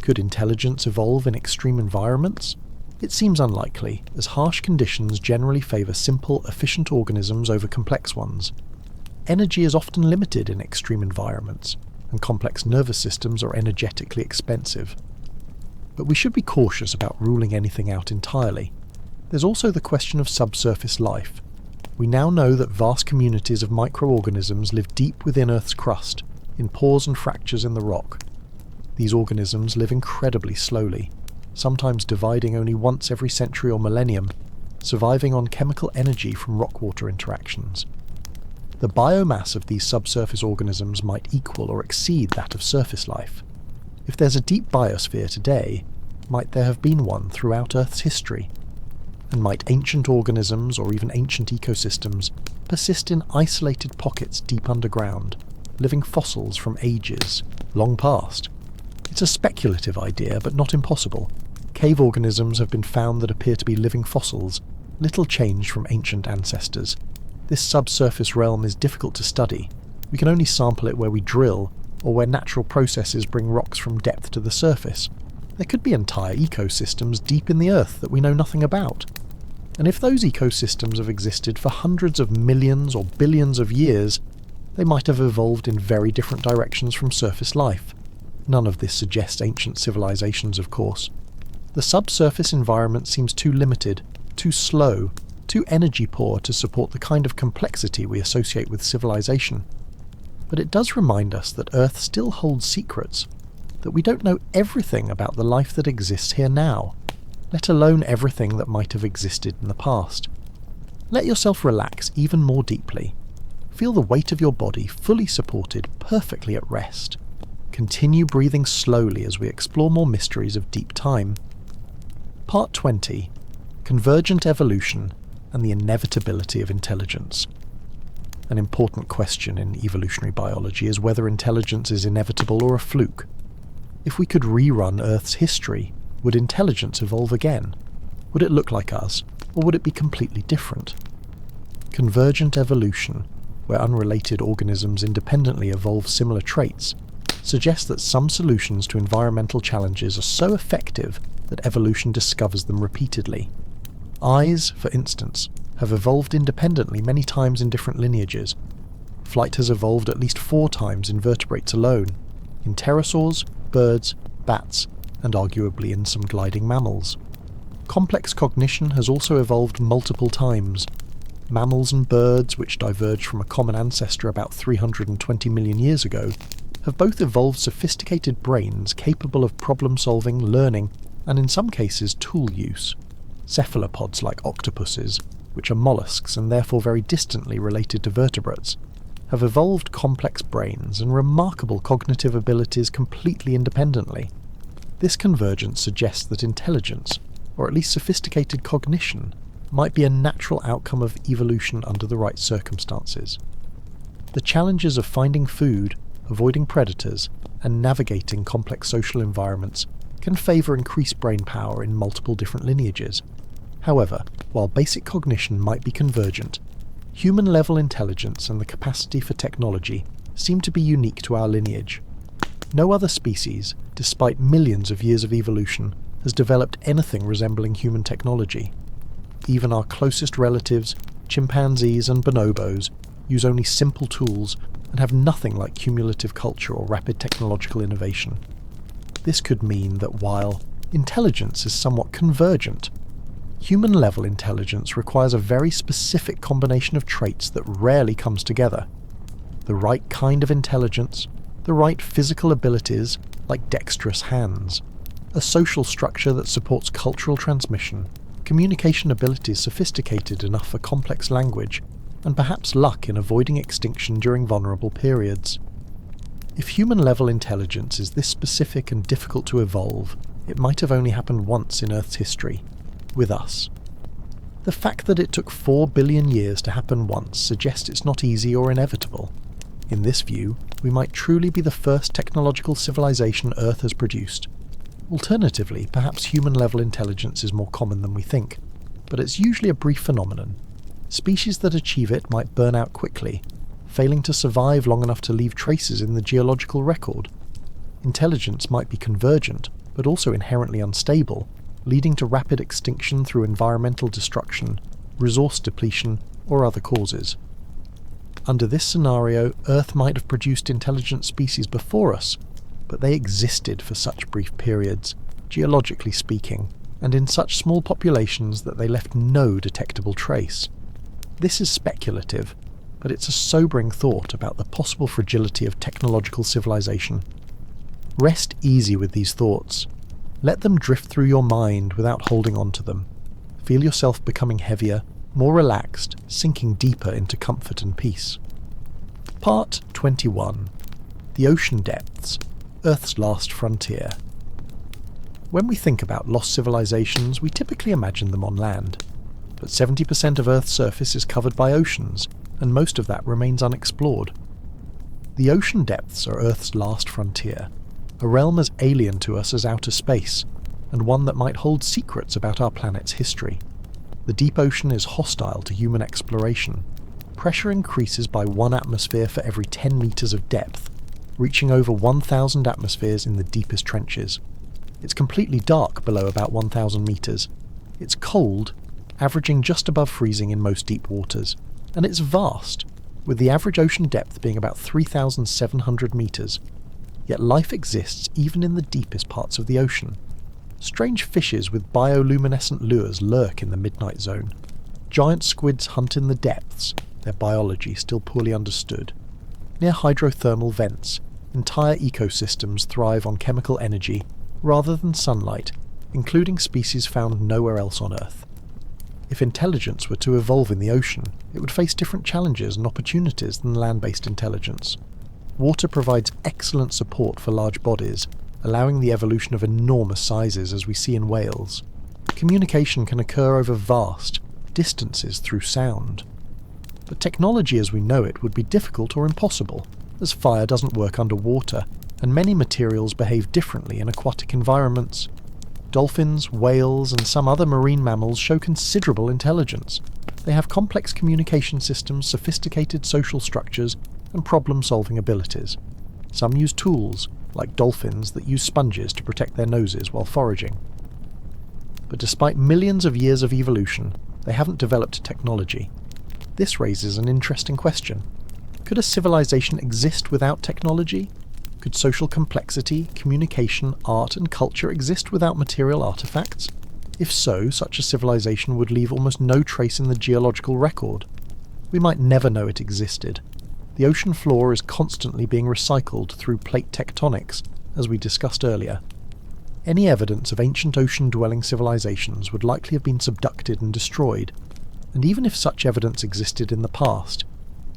Could intelligence evolve in extreme environments? It seems unlikely, as harsh conditions generally favour simple, efficient organisms over complex ones. Energy is often limited in extreme environments, and complex nervous systems are energetically expensive. But we should be cautious about ruling anything out entirely. There's also the question of subsurface life. We now know that vast communities of microorganisms live deep within Earth's crust, in pores and fractures in the rock. These organisms live incredibly slowly, sometimes dividing only once every century or millennium, surviving on chemical energy from rock-water interactions. The biomass of these subsurface organisms might equal or exceed that of surface life. If there's a deep biosphere today, might there have been one throughout Earth's history? And might ancient organisms, or even ancient ecosystems, persist in isolated pockets deep underground, living fossils from ages long past? It's a speculative idea, but not impossible. Cave organisms have been found that appear to be living fossils, little changed from ancient ancestors. This subsurface realm is difficult to study. We can only sample it where we drill, or where natural processes bring rocks from depth to the surface. There could be entire ecosystems deep in the earth that we know nothing about. And if those ecosystems have existed for hundreds of millions or billions of years, they might have evolved in very different directions from surface life. None of this suggests ancient civilizations, of course. The subsurface environment seems too limited, too slow, too energy poor to support the kind of complexity we associate with civilization. But it does remind us that Earth still holds secrets, that we don't know everything about the life that exists here now, let alone everything that might have existed in the past. Let yourself relax even more deeply. Feel the weight of your body fully supported, perfectly at rest. Continue breathing slowly as we explore more mysteries of deep time. Part 20. Convergent Evolution and the Inevitability of Intelligence. An important question in evolutionary biology is whether intelligence is inevitable or a fluke. If we could rerun Earth's history, would intelligence evolve again? Would it look like us, or would it be completely different? Convergent evolution, where unrelated organisms independently evolve similar traits, suggests that some solutions to environmental challenges are so effective that evolution discovers them repeatedly. Eyes, for instance, have evolved independently many times in different lineages. Flight has evolved at least 4 times in vertebrates alone, in pterosaurs, birds, bats, and arguably in some gliding mammals. Complex cognition has also evolved multiple times. Mammals and birds, which diverged from a common ancestor about 320 million years ago, have both evolved sophisticated brains capable of problem-solving, learning, and in some cases tool use. Cephalopods like octopuses, which are mollusks and therefore very distantly related to vertebrates, have evolved complex brains and remarkable cognitive abilities completely independently. This convergence suggests that intelligence, or at least sophisticated cognition, might be a natural outcome of evolution under the right circumstances. The challenges of finding food, avoiding predators, and navigating complex social environments can favour increased brain power in multiple different lineages. However, while basic cognition might be convergent, human-level intelligence and the capacity for technology seem to be unique to our lineage. No other species, despite millions of years of evolution, has developed anything resembling human technology. Even our closest relatives, chimpanzees and bonobos, use only simple tools and have nothing like cumulative culture or rapid technological innovation. This could mean that while intelligence is somewhat convergent, human-level intelligence requires a very specific combination of traits that rarely comes together. The right kind of intelligence, the right physical abilities, like dexterous hands, a social structure that supports cultural transmission, communication abilities sophisticated enough for complex language, and perhaps luck in avoiding extinction during vulnerable periods. If human-level intelligence is this specific and difficult to evolve, it might have only happened once in Earth's history, with us. The fact that it took 4 billion years to happen once suggests it's not easy or inevitable. In this view, we might truly be the first technological civilization Earth has produced. Alternatively, perhaps human-level intelligence is more common than we think, but it's usually a brief phenomenon. Species that achieve it might burn out quickly, failing to survive long enough to leave traces in the geological record. Intelligence might be convergent, but also inherently unstable, leading to rapid extinction through environmental destruction, resource depletion, or other causes. Under this scenario, Earth might have produced intelligent species before us, but they existed for such brief periods, geologically speaking, and in such small populations that they left no detectable trace. This is speculative, but it's a sobering thought about the possible fragility of technological civilization. Rest easy with these thoughts. Let them drift through your mind without holding on to them. Feel yourself becoming heavier, more relaxed, sinking deeper into comfort and peace. Part 21. The Ocean Depths, Earth's Last Frontier. When we think about lost civilizations, we typically imagine them on land. But 70% of Earth's surface is covered by oceans, and most of that remains unexplored. The ocean depths are Earth's last frontier, a realm as alien to us as outer space, and one that might hold secrets about our planet's history. The deep ocean is hostile to human exploration. Pressure increases by 1 atmosphere for every 10 meters of depth, reaching over 1,000 atmospheres in the deepest trenches. It's completely dark below about 1,000 meters. It's cold, averaging just above freezing in most deep waters, and it's vast, with the average ocean depth being about 3,700 meters. Yet life exists even in the deepest parts of the ocean. Strange fishes with bioluminescent lures lurk in the midnight zone. Giant squids hunt in the depths, their biology still poorly understood. Near hydrothermal vents, entire ecosystems thrive on chemical energy rather than sunlight, including species found nowhere else on Earth. If intelligence were to evolve in the ocean, it would face different challenges and opportunities than land-based intelligence. Water provides excellent support for large bodies, allowing the evolution of enormous sizes as we see in whales. Communication can occur over vast distances through sound. But technology as we know it would be difficult or impossible, as fire doesn't work underwater, and many materials behave differently in aquatic environments. Dolphins, whales, and some other marine mammals show considerable intelligence. They have complex communication systems, sophisticated social structures, and problem-solving abilities. Some use tools, like dolphins that use sponges to protect their noses while foraging. But despite millions of years of evolution, they haven't developed technology. This raises an interesting question. Could a civilization exist without technology? Could social complexity, communication, art, and culture exist without material artifacts? If so, such a civilization would leave almost no trace in the geological record. We might never know it existed. The ocean floor is constantly being recycled through plate tectonics, as we discussed earlier. Any evidence of ancient ocean-dwelling civilizations would likely have been subducted and destroyed, and even if such evidence existed in the past,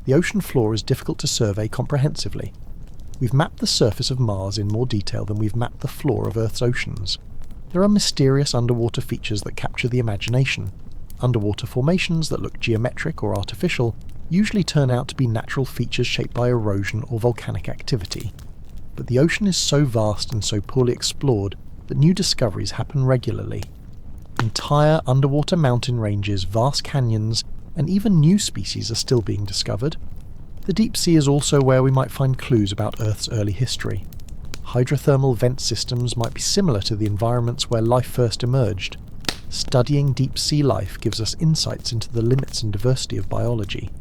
the ocean floor is difficult to survey comprehensively. We've mapped the surface of Mars in more detail than we've mapped the floor of Earth's oceans. There are mysterious underwater features that capture the imagination. Underwater formations that look geometric or artificial usually turn out to be natural features shaped by erosion or volcanic activity. But the ocean is so vast and so poorly explored that new discoveries happen regularly. Entire underwater mountain ranges, vast canyons, and even new species are still being discovered. The deep sea is also where we might find clues about Earth's early history. Hydrothermal vent systems might be similar to the environments where life first emerged. Studying deep sea life gives us insights into the limits and diversity of biology.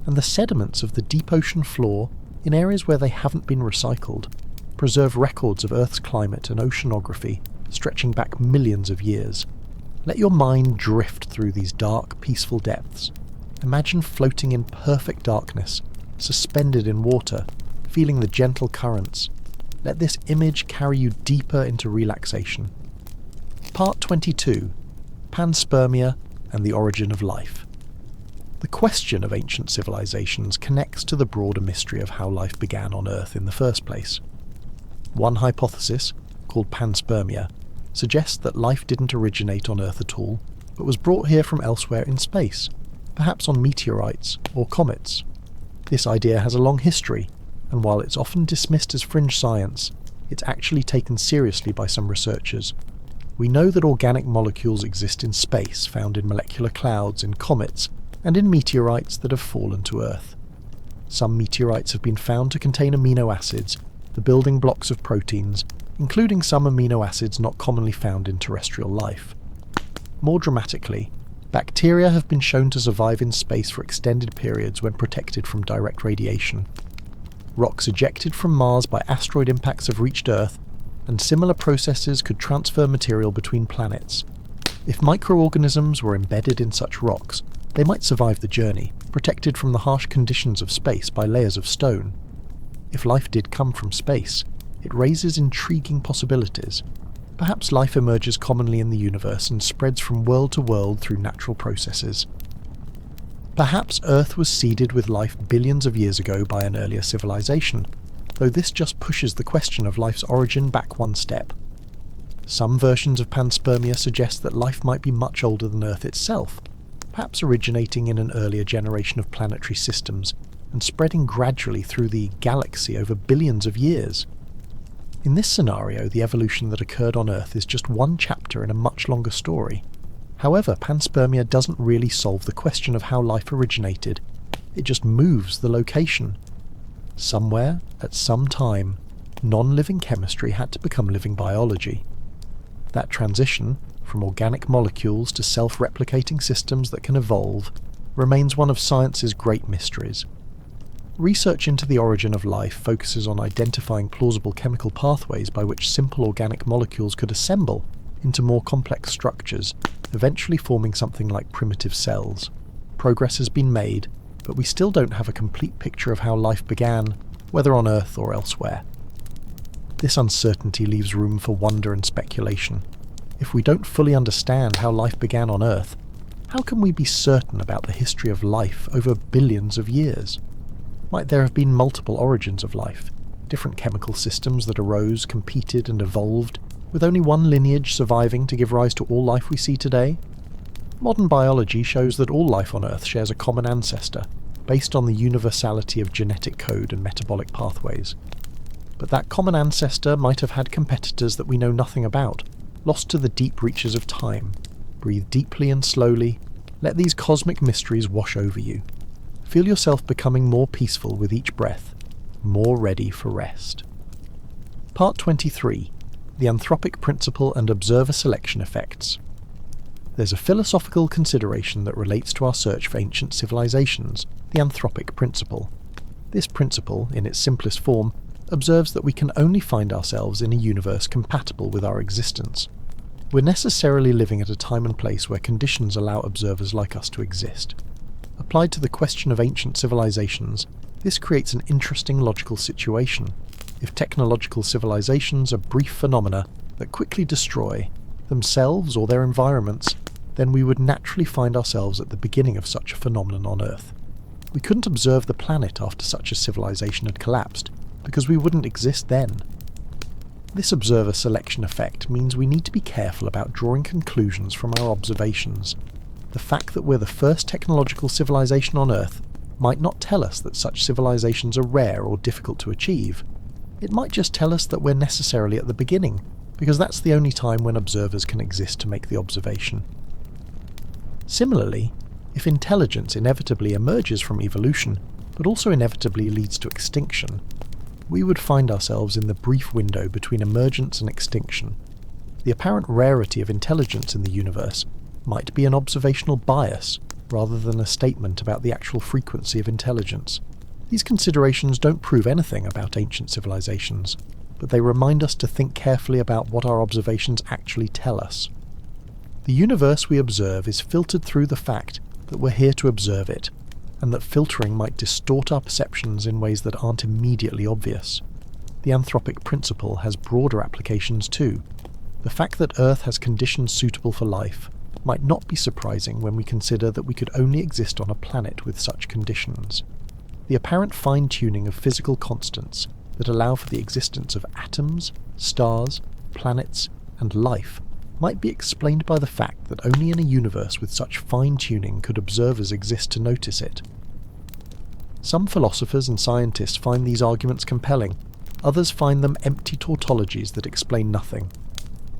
And the sediments of the deep ocean floor, in areas where they haven't been recycled, preserve records of Earth's climate and oceanography stretching back millions of years. Let your mind drift through these dark, peaceful depths. Imagine floating in perfect darkness, suspended in water, feeling the gentle currents. Let this image carry you deeper into relaxation. Part 22. Panspermia and the Origin of Life. The question of ancient civilizations connects to the broader mystery of how life began on Earth in the first place. One hypothesis, called panspermia, suggests that life didn't originate on Earth at all, but was brought here from elsewhere in space, perhaps on meteorites or comets. This idea has a long history, and while it's often dismissed as fringe science, it's actually taken seriously by some researchers. We know that organic molecules exist in space, found in molecular clouds, in comets, and in meteorites that have fallen to Earth. Some meteorites have been found to contain amino acids, the building blocks of proteins, including some amino acids not commonly found in terrestrial life. More dramatically, bacteria have been shown to survive in space for extended periods when protected from direct radiation. Rocks ejected from Mars by asteroid impacts have reached Earth, and similar processes could transfer material between planets. If microorganisms were embedded in such rocks, they might survive the journey, protected from the harsh conditions of space by layers of stone. If life did come from space, it raises intriguing possibilities. Perhaps life emerges commonly in the universe and spreads from world to world through natural processes. Perhaps Earth was seeded with life billions of years ago by an earlier civilization, though this just pushes the question of life's origin back one step. Some versions of panspermia suggest that life might be much older than Earth itself, perhaps originating in an earlier generation of planetary systems and spreading gradually through the galaxy over billions of years. In this scenario, the evolution that occurred on Earth is just one chapter in a much longer story. However, panspermia doesn't really solve the question of how life originated. It just moves the location. Somewhere, at some time, non-living chemistry had to become living biology. That transition, from organic molecules to self-replicating systems that can evolve, remains one of science's great mysteries. Research into the origin of life focuses on identifying plausible chemical pathways by which simple organic molecules could assemble into more complex structures, eventually forming something like primitive cells. Progress has been made, but we still don't have a complete picture of how life began, whether on Earth or elsewhere. This uncertainty leaves room for wonder and speculation. If we don't fully understand how life began on Earth, how can we be certain about the history of life over billions of years? Might there have been multiple origins of life, different chemical systems that arose, competed, and evolved, with only one lineage surviving to give rise to all life we see today? Modern biology shows that all life on Earth shares a common ancestor, based on the universality of genetic code and metabolic pathways. But that common ancestor might have had competitors that we know nothing about, lost to the deep reaches of time. Breathe deeply and slowly. Let these cosmic mysteries wash over you. Feel yourself becoming more peaceful with each breath, more ready for rest. Part 23. The Anthropic Principle and Observer Selection Effects. There's a philosophical consideration that relates to our search for ancient civilizations, the Anthropic Principle. This principle, in its simplest form, observes that we can only find ourselves in a universe compatible with our existence. We're necessarily living at a time and place where conditions allow observers like us to exist. Applied to the question of ancient civilizations, this creates an interesting logical situation. If technological civilizations are brief phenomena that quickly destroy themselves or their environments, then we would naturally find ourselves at the beginning of such a phenomenon on Earth. We couldn't observe the planet after such a civilization had collapsed, because we wouldn't exist then. This observer selection effect means we need to be careful about drawing conclusions from our observations. The fact that we're the first technological civilization on Earth might not tell us that such civilizations are rare or difficult to achieve. It might just tell us that we're necessarily at the beginning, because that's the only time when observers can exist to make the observation. Similarly, if intelligence inevitably emerges from evolution, but also inevitably leads to extinction, we would find ourselves in the brief window between emergence and extinction. The apparent rarity of intelligence in the universe might be an observational bias rather than a statement about the actual frequency of intelligence. These considerations don't prove anything about ancient civilizations, but they remind us to think carefully about what our observations actually tell us. The universe we observe is filtered through the fact that we're here to observe it, and that filtering might distort our perceptions in ways that aren't immediately obvious. The Anthropic Principle has broader applications too. The fact that Earth has conditions suitable for life might not be surprising when we consider that we could only exist on a planet with such conditions. The apparent fine-tuning of physical constants that allow for the existence of atoms, stars, planets, and life might be explained by the fact that only in a universe with such fine-tuning could observers exist to notice it. Some philosophers and scientists find these arguments compelling, others find them empty tautologies that explain nothing.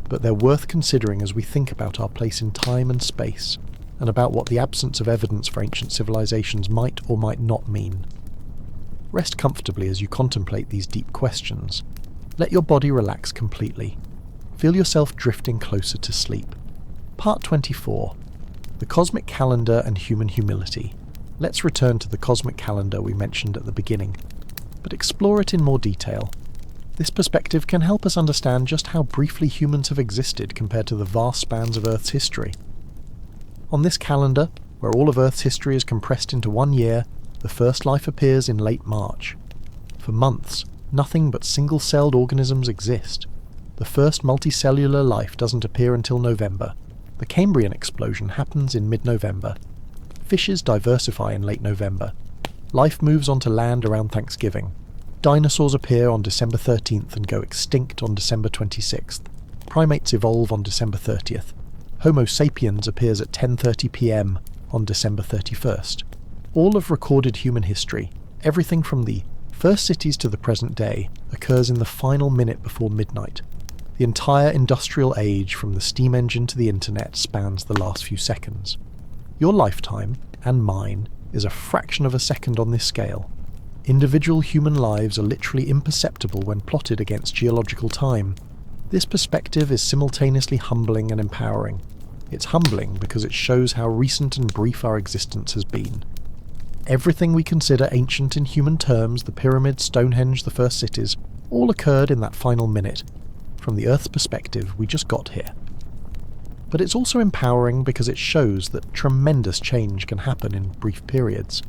But they're worth considering as we think about our place in time and space, and about what the absence of evidence for ancient civilizations might or might not mean. Rest comfortably as you contemplate these deep questions. Let your body relax completely. Feel yourself drifting closer to sleep. Part 24. The Cosmic Calendar and Human Humility. Let's return to the cosmic calendar we mentioned at the beginning, but explore it in more detail. This perspective can help us understand just how briefly humans have existed compared to the vast spans of Earth's history. On this calendar, where all of Earth's history is compressed into 1 year, the first life appears in late March. For months, nothing but single-celled organisms exist. The first multicellular life doesn't appear until November. The Cambrian explosion happens in mid-November. Fishes diversify in late November. Life moves onto land around Thanksgiving. Dinosaurs appear on December 13th and go extinct on December 26th. Primates evolve on December 30th. Homo sapiens appears at 10:30 p.m. on December 31st. All of recorded human history, everything from the first cities to the present day, occurs in the final minute before midnight. The entire industrial age, from the steam engine to the internet, spans the last few seconds. Your lifetime, and mine, is a fraction of a second on this scale. Individual human lives are literally imperceptible when plotted against geological time. This perspective is simultaneously humbling and empowering. It's humbling because it shows how recent and brief our existence has been. Everything we consider ancient in human terms, the pyramids, Stonehenge, the first cities, all occurred in that final minute. From the Earth's perspective, we just got here. But it's also empowering because it shows that tremendous change can happen in brief periods.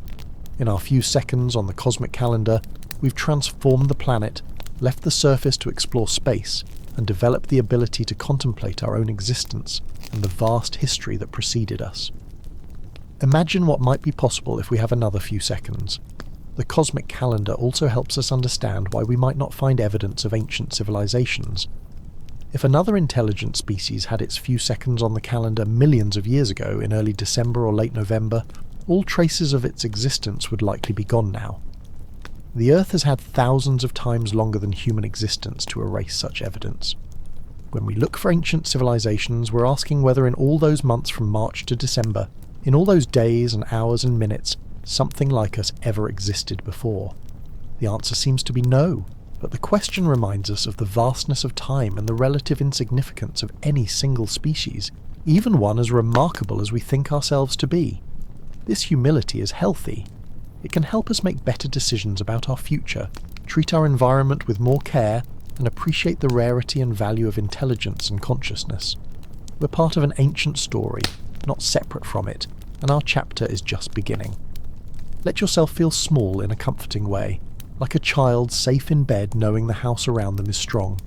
In our few seconds on the cosmic calendar, we've transformed the planet, left the surface to explore space, and developed the ability to contemplate our own existence and the vast history that preceded us. Imagine what might be possible if we have another few seconds. The cosmic calendar also helps us understand why we might not find evidence of ancient civilizations. If another intelligent species had its few seconds on the calendar millions of years ago in early December or late November, all traces of its existence would likely be gone now. The Earth has had thousands of times longer than human existence to erase such evidence. When we look for ancient civilizations, we're asking whether in all those months from March to December, in all those days and hours and minutes, something like us ever existed before. The answer seems to be no, but the question reminds us of the vastness of time and the relative insignificance of any single species, even one as remarkable as we think ourselves to be. This humility is healthy. It can help us make better decisions about our future, treat our environment with more care, and appreciate the rarity and value of intelligence and consciousness. We're part of an ancient story, not separate from it, and our chapter is just beginning. Let yourself feel small in a comforting way, like a child safe in bed knowing the house around them is strong.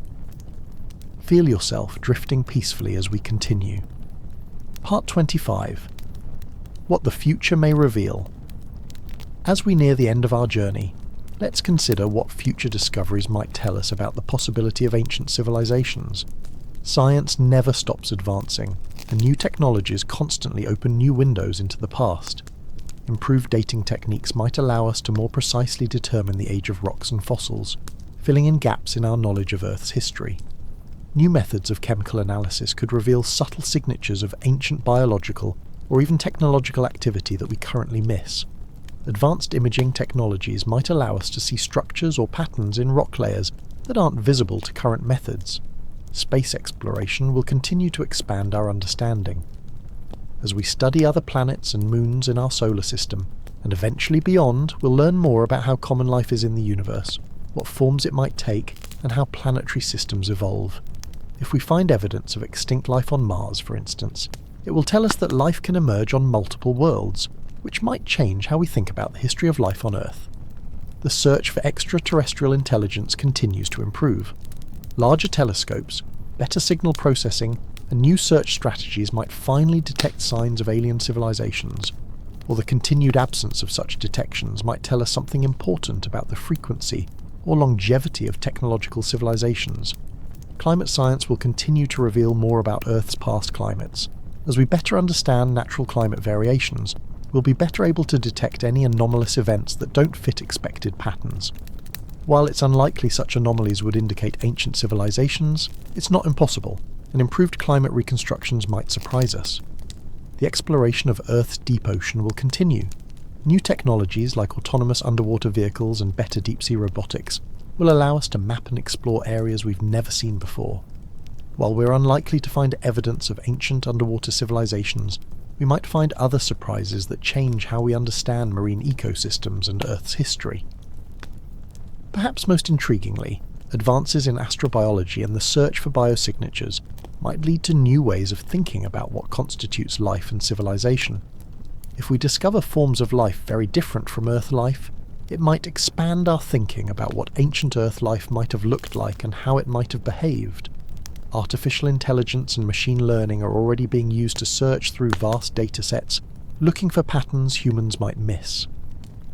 Feel yourself drifting peacefully as we continue. Part 25. What the future may reveal. As we near the end of our journey, let's consider what future discoveries might tell us about the possibility of ancient civilizations. Science never stops advancing, and new technologies constantly open new windows into the past. Improved dating techniques might allow us to more precisely determine the age of rocks and fossils, filling in gaps in our knowledge of Earth's history. New methods of chemical analysis could reveal subtle signatures of ancient biological or even technological activity that we currently miss. Advanced imaging technologies might allow us to see structures or patterns in rock layers that aren't visible to current methods. Space exploration will continue to expand our understanding. As we study other planets and moons in our solar system, and eventually beyond, we'll learn more about how common life is in the universe, what forms it might take, and how planetary systems evolve. If we find evidence of extinct life on Mars, for instance, it will tell us that life can emerge on multiple worlds, which might change how we think about the history of life on Earth. The search for extraterrestrial intelligence continues to improve. Larger telescopes, better signal processing, and new search strategies might finally detect signs of alien civilizations, or the continued absence of such detections might tell us something important about the frequency or longevity of technological civilizations. Climate science will continue to reveal more about Earth's past climates. As we better understand natural climate variations, we'll be better able to detect any anomalous events that don't fit expected patterns. While it's unlikely such anomalies would indicate ancient civilizations, it's not impossible, and improved climate reconstructions might surprise us. The exploration of Earth's deep ocean will continue. New technologies like autonomous underwater vehicles and better deep-sea robotics will allow us to map and explore areas we've never seen before. While we're unlikely to find evidence of ancient underwater civilizations, we might find other surprises that change how we understand marine ecosystems and Earth's history. Perhaps most intriguingly, advances in astrobiology and the search for biosignatures might lead to new ways of thinking about what constitutes life and civilization. If we discover forms of life very different from Earth life, it might expand our thinking about what ancient Earth life might have looked like and how it might have behaved. Artificial intelligence and machine learning are already being used to search through vast datasets, looking for patterns humans might miss.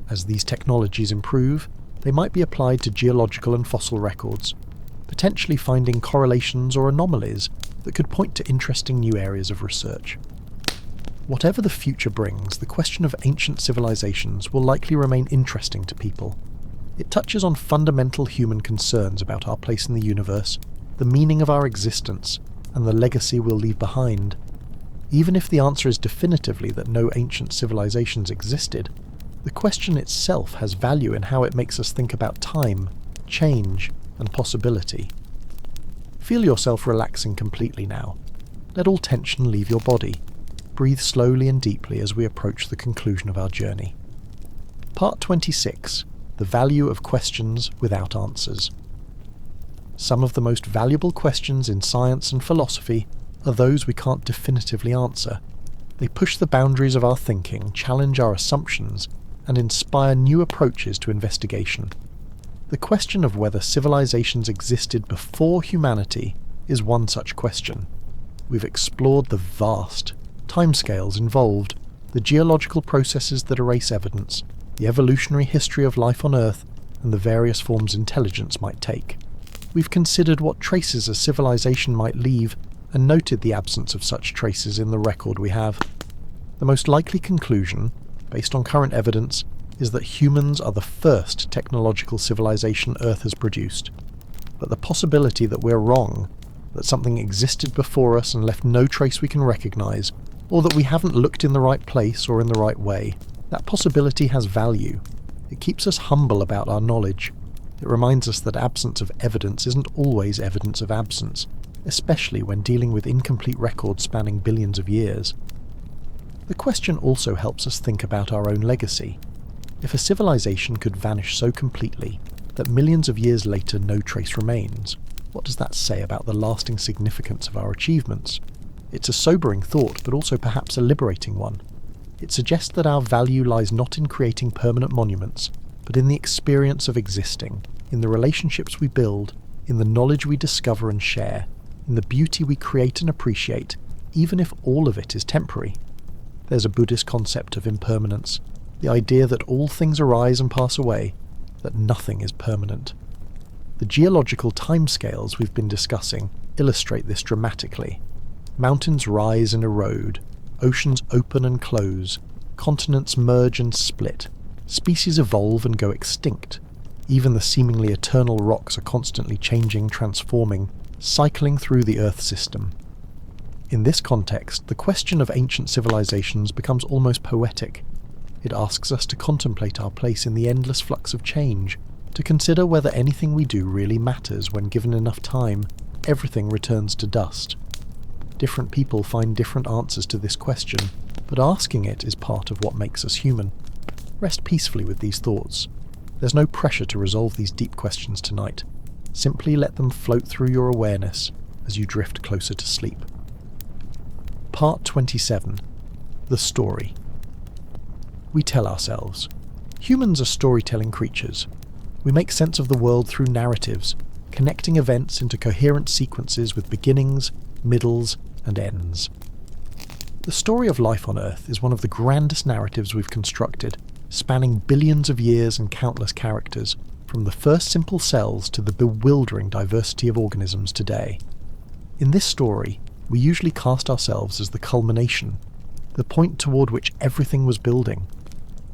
As these technologies improve, they might be applied to geological and fossil records, potentially finding correlations or anomalies that could point to interesting new areas of research. Whatever the future brings, the question of ancient civilizations will likely remain interesting to people. It touches on fundamental human concerns about our place in the universe, the meaning of our existence, and the legacy we'll leave behind. Even if the answer is definitively that no ancient civilizations existed, the question itself has value in how it makes us think about time, change, and possibility. Feel yourself relaxing completely now. Let all tension leave your body. Breathe slowly and deeply as we approach the conclusion of our journey. Part 26. The Value of Questions Without Answers. Some of the most valuable questions in science and philosophy are those we can't definitively answer. They push the boundaries of our thinking, challenge our assumptions, and inspire new approaches to investigation. The question of whether civilizations existed before humanity is one such question. We've explored the vast timescales involved, the geological processes that erase evidence, the evolutionary history of life on Earth, and the various forms intelligence might take. We've considered what traces a civilization might leave and noted the absence of such traces in the record we have. The most likely conclusion, based on current evidence, is that humans are the first technological civilization Earth has produced. But the possibility that we're wrong, that something existed before us and left no trace we can recognize, or that we haven't looked in the right place or in the right way, that possibility has value. It keeps us humble about our knowledge. It reminds us that absence of evidence isn't always evidence of absence, especially when dealing with incomplete records spanning billions of years. The question also helps us think about our own legacy. If a civilization could vanish so completely that millions of years later no trace remains, what does that say about the lasting significance of our achievements? It's a sobering thought, but also perhaps a liberating one. It suggests that our value lies not in creating permanent monuments, but in the experience of existing, in the relationships we build, in the knowledge we discover and share, in the beauty we create and appreciate, even if all of it is temporary. There's a Buddhist concept of impermanence, the idea that all things arise and pass away, that nothing is permanent. The geological timescales we've been discussing illustrate this dramatically. Mountains rise and erode, oceans open and close, continents merge and split, species evolve and go extinct. Even the seemingly eternal rocks are constantly changing, transforming, cycling through the Earth system. In this context, the question of ancient civilizations becomes almost poetic. It asks us to contemplate our place in the endless flux of change, to consider whether anything we do really matters when given enough time, everything returns to dust. Different people find different answers to this question, but asking it is part of what makes us human. Rest peacefully with these thoughts. There's no pressure to resolve these deep questions tonight. Simply let them float through your awareness as you drift closer to sleep. Part 27. The Story. We tell ourselves. Humans are storytelling creatures. We make sense of the world through narratives, connecting events into coherent sequences with beginnings, middles, and ends. The story of life on Earth is one of the grandest narratives we've constructed, spanning billions of years and countless characters, from the first simple cells to the bewildering diversity of organisms today. In this story, we usually cast ourselves as the culmination, the point toward which everything was building.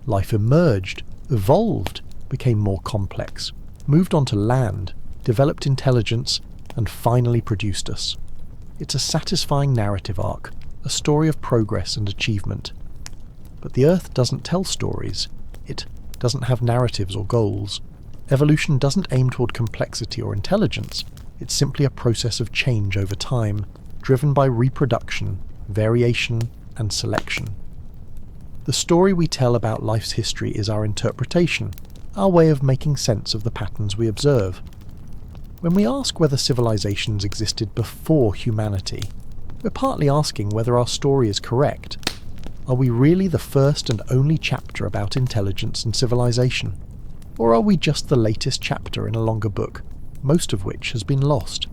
Life emerged, evolved, became more complex, moved onto land, developed intelligence, and finally produced us. It's a satisfying narrative arc, a story of progress and achievement. But the Earth doesn't tell stories. It doesn't have narratives or goals. Evolution doesn't aim toward complexity or intelligence, it's simply a process of change over time, driven by reproduction, variation, and selection. The story we tell about life's history is our interpretation, our way of making sense of the patterns we observe. When we ask whether civilizations existed before humanity, we're partly asking whether our story is correct. Are we really the first and only chapter about intelligence and civilization? Or are we just the latest chapter in a longer book, most of which has been lost?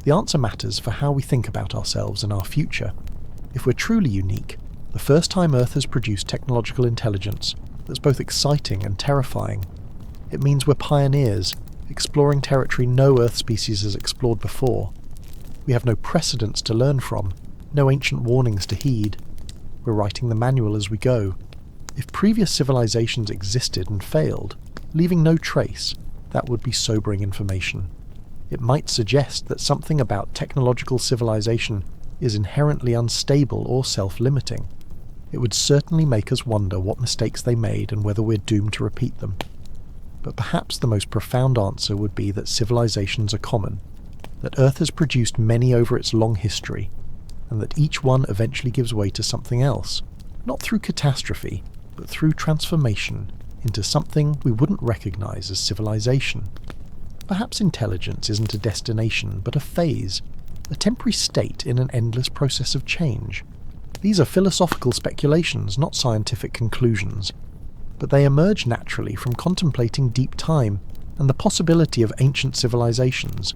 The answer matters for how we think about ourselves and our future. If we're truly unique, the first time Earth has produced technological intelligence that's both exciting and terrifying, it means we're pioneers, exploring territory no Earth species has explored before. We have no precedents to learn from, no ancient warnings to heed. We're writing the manual as we go. If previous civilizations existed and failed, leaving no trace, that would be sobering information. It might suggest that something about technological civilization is inherently unstable or self-limiting. It would certainly make us wonder what mistakes they made and whether we're doomed to repeat them. But perhaps the most profound answer would be that civilizations are common, that Earth has produced many over its long history, and that each one eventually gives way to something else, not through catastrophe, but through transformation into something we wouldn't recognize as civilization. Perhaps intelligence isn't a destination, but a phase, a temporary state in an endless process of change. These are philosophical speculations, not scientific conclusions, but they emerge naturally from contemplating deep time and the possibility of ancient civilizations.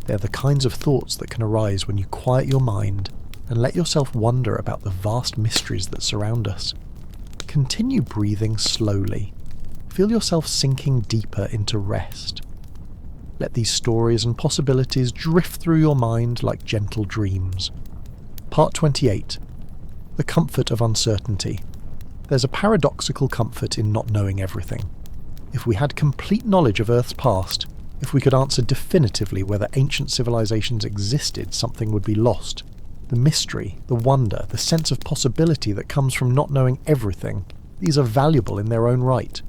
They're the kinds of thoughts that can arise when you quiet your mind and let yourself wonder about the vast mysteries that surround us. Continue breathing slowly. Feel yourself sinking deeper into rest. Let these stories and possibilities drift through your mind like gentle dreams. Part 28. The comfort of uncertainty. There's a paradoxical comfort in not knowing everything. If we had complete knowledge of Earth's past, if we could answer definitively whether ancient civilizations existed, something would be lost. The mystery, the wonder, the sense of possibility that comes from not knowing everything, these are valuable in their own right.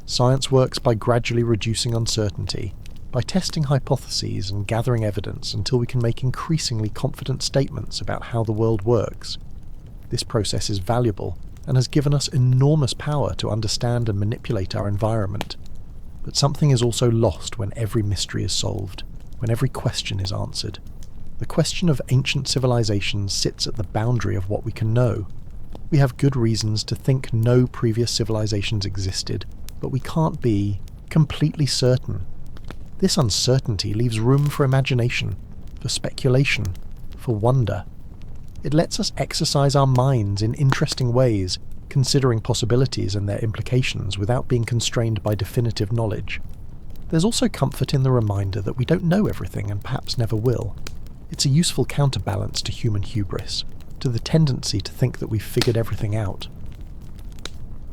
Science works by gradually reducing uncertainty, by testing hypotheses and gathering evidence until we can make increasingly confident statements about how the world works. This process is valuable and has given us enormous power to understand and manipulate our environment. But something is also lost when every mystery is solved, when every question is answered. The question of ancient civilizations sits at the boundary of what we can know. We have good reasons to think no previous civilizations existed, but we can't be completely certain. This uncertainty leaves room for imagination, for speculation, for wonder. It lets us exercise our minds in interesting ways, considering possibilities and their implications without being constrained by definitive knowledge. There's also comfort in the reminder that we don't know everything and perhaps never will. It's a useful counterbalance to human hubris, to the tendency to think that we've figured everything out.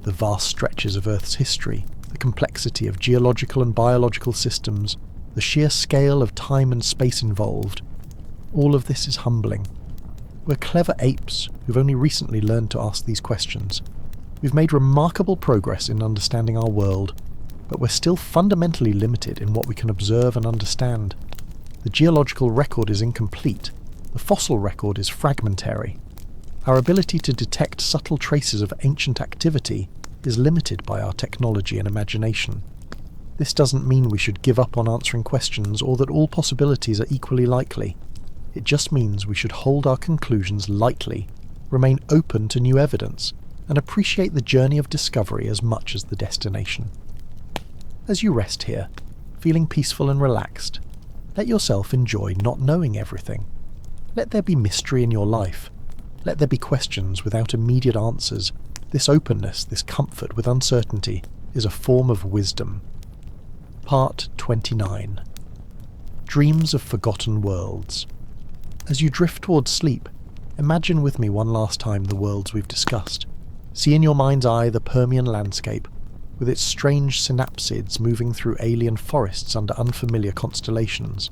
The vast stretches of Earth's history, the complexity of geological and biological systems, the sheer scale of time and space involved, all of this is humbling. We're clever apes who've only recently learned to ask these questions. We've made remarkable progress in understanding our world, but we're still fundamentally limited in what we can observe and understand. The geological record is incomplete. The fossil record is fragmentary. Our ability to detect subtle traces of ancient activity is limited by our technology and imagination. This doesn't mean we should give up on answering questions or that all possibilities are equally likely. It just means we should hold our conclusions lightly, remain open to new evidence, and appreciate the journey of discovery as much as the destination. As you rest here, feeling peaceful and relaxed, let yourself enjoy not knowing everything. Let there be mystery in your life. Let there be questions without immediate answers. This openness, this comfort with uncertainty, is a form of wisdom. Part 29. Dreams of Forgotten Worlds. As you drift towards sleep, imagine with me one last time the worlds we've discussed. See in your mind's eye the Permian landscape, with its strange synapsids moving through alien forests under unfamiliar constellations.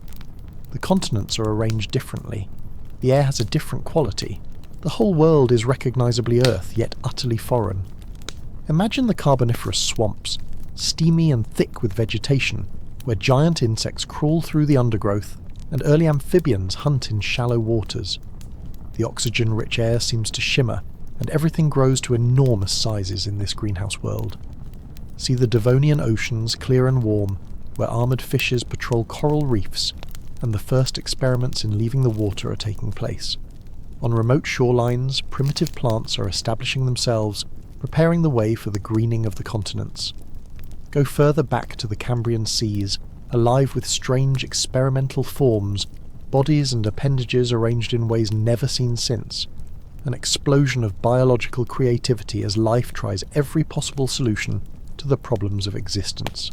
The continents are arranged differently. The air has a different quality. The whole world is recognizably Earth, yet utterly foreign. Imagine the Carboniferous swamps, steamy and thick with vegetation, where giant insects crawl through the undergrowth and early amphibians hunt in shallow waters. The oxygen-rich air seems to shimmer, and everything grows to enormous sizes in this greenhouse world. See the Devonian oceans clear and warm, where armoured fishes patrol coral reefs, and the first experiments in leaving the water are taking place. On remote shorelines, primitive plants are establishing themselves, preparing the way for the greening of the continents. Go further back to the Cambrian seas, alive with strange experimental forms, bodies and appendages arranged in ways never seen since. An explosion of biological creativity as life tries every possible solution to the problems of existence.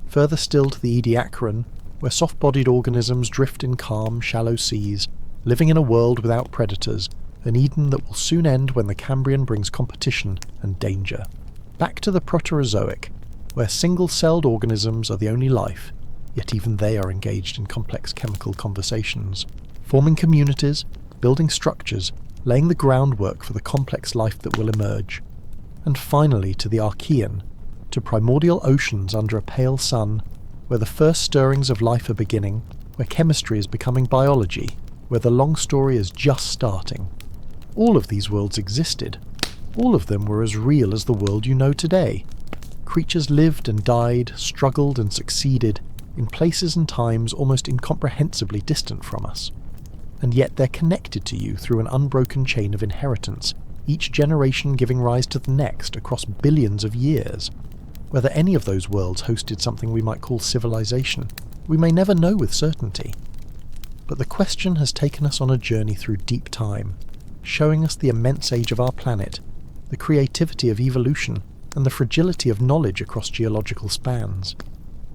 Further still to the Ediacaran, where soft-bodied organisms drift in calm, shallow seas, living in a world without predators, an Eden that will soon end when the Cambrian brings competition and danger. Back to the Proterozoic, where single-celled organisms are the only life, yet even they are engaged in complex chemical conversations, forming communities, building structures, laying the groundwork for the complex life that will emerge. And finally to the Archean, to primordial oceans under a pale sun, where the first stirrings of life are beginning, where chemistry is becoming biology, where the long story is just starting. All of these worlds existed. All of them were as real as the world you know today. Creatures lived and died, struggled and succeeded, in places and times almost incomprehensibly distant from us. And yet they're connected to you through an unbroken chain of inheritance, each generation giving rise to the next across billions of years. Whether any of those worlds hosted something we might call civilization, we may never know with certainty. But the question has taken us on a journey through deep time, showing us the immense age of our planet, the creativity of evolution, and the fragility of knowledge across geological spans.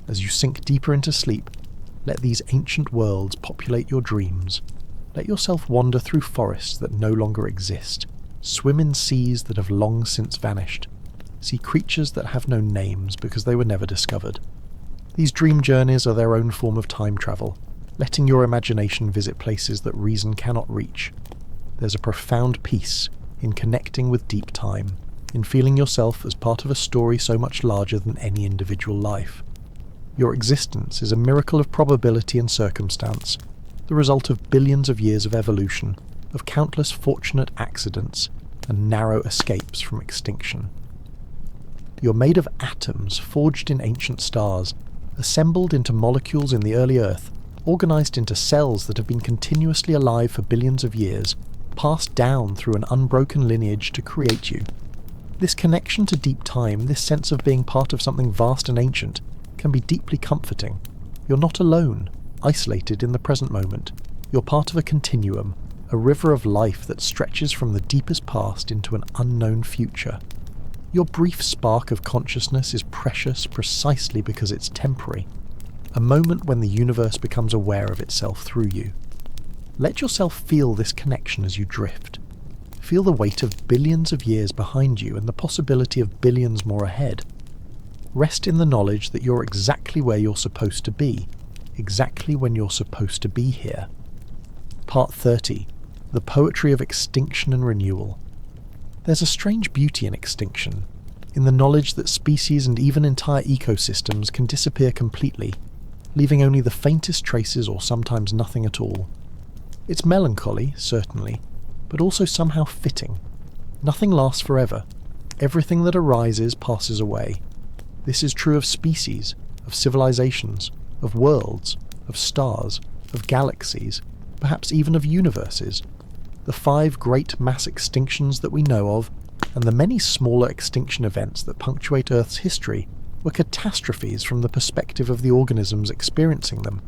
As you sink deeper into sleep, let these ancient worlds populate your dreams. Let yourself wander through forests that no longer exist, swim in seas that have long since vanished, see creatures that have no names because they were never discovered. These dream journeys are their own form of time travel, letting your imagination visit places that reason cannot reach. There's a profound peace in connecting with deep time, in feeling yourself as part of a story so much larger than any individual life. Your existence is a miracle of probability and circumstance, the result of billions of years of evolution, of countless fortunate accidents, and narrow escapes from extinction. You're made of atoms forged in ancient stars, assembled into molecules in the early Earth, organised into cells that have been continuously alive for billions of years, passed down through an unbroken lineage to create you. This connection to deep time, this sense of being part of something vast and ancient, can be deeply comforting. You're not alone, isolated in the present moment. You're part of a continuum, a river of life that stretches from the deepest past into an unknown future. Your brief spark of consciousness is precious precisely because it's temporary, a moment when the universe becomes aware of itself through you. Let yourself feel this connection as you drift. Feel the weight of billions of years behind you and the possibility of billions more ahead. Rest in the knowledge that you're exactly where you're supposed to be, exactly when you're supposed to be here. Part 30. The Poetry of Extinction and Renewal. There's a strange beauty in extinction, in the knowledge that species and even entire ecosystems can disappear completely, leaving only the faintest traces or sometimes nothing at all. It's melancholy, certainly, but also somehow fitting. Nothing lasts forever. Everything that arises passes away. This is true of species, of civilizations, of worlds, of stars, of galaxies, perhaps even of universes. The 5 great mass extinctions that we know of, and the many smaller extinction events that punctuate Earth's history, were catastrophes from the perspective of the organisms experiencing them.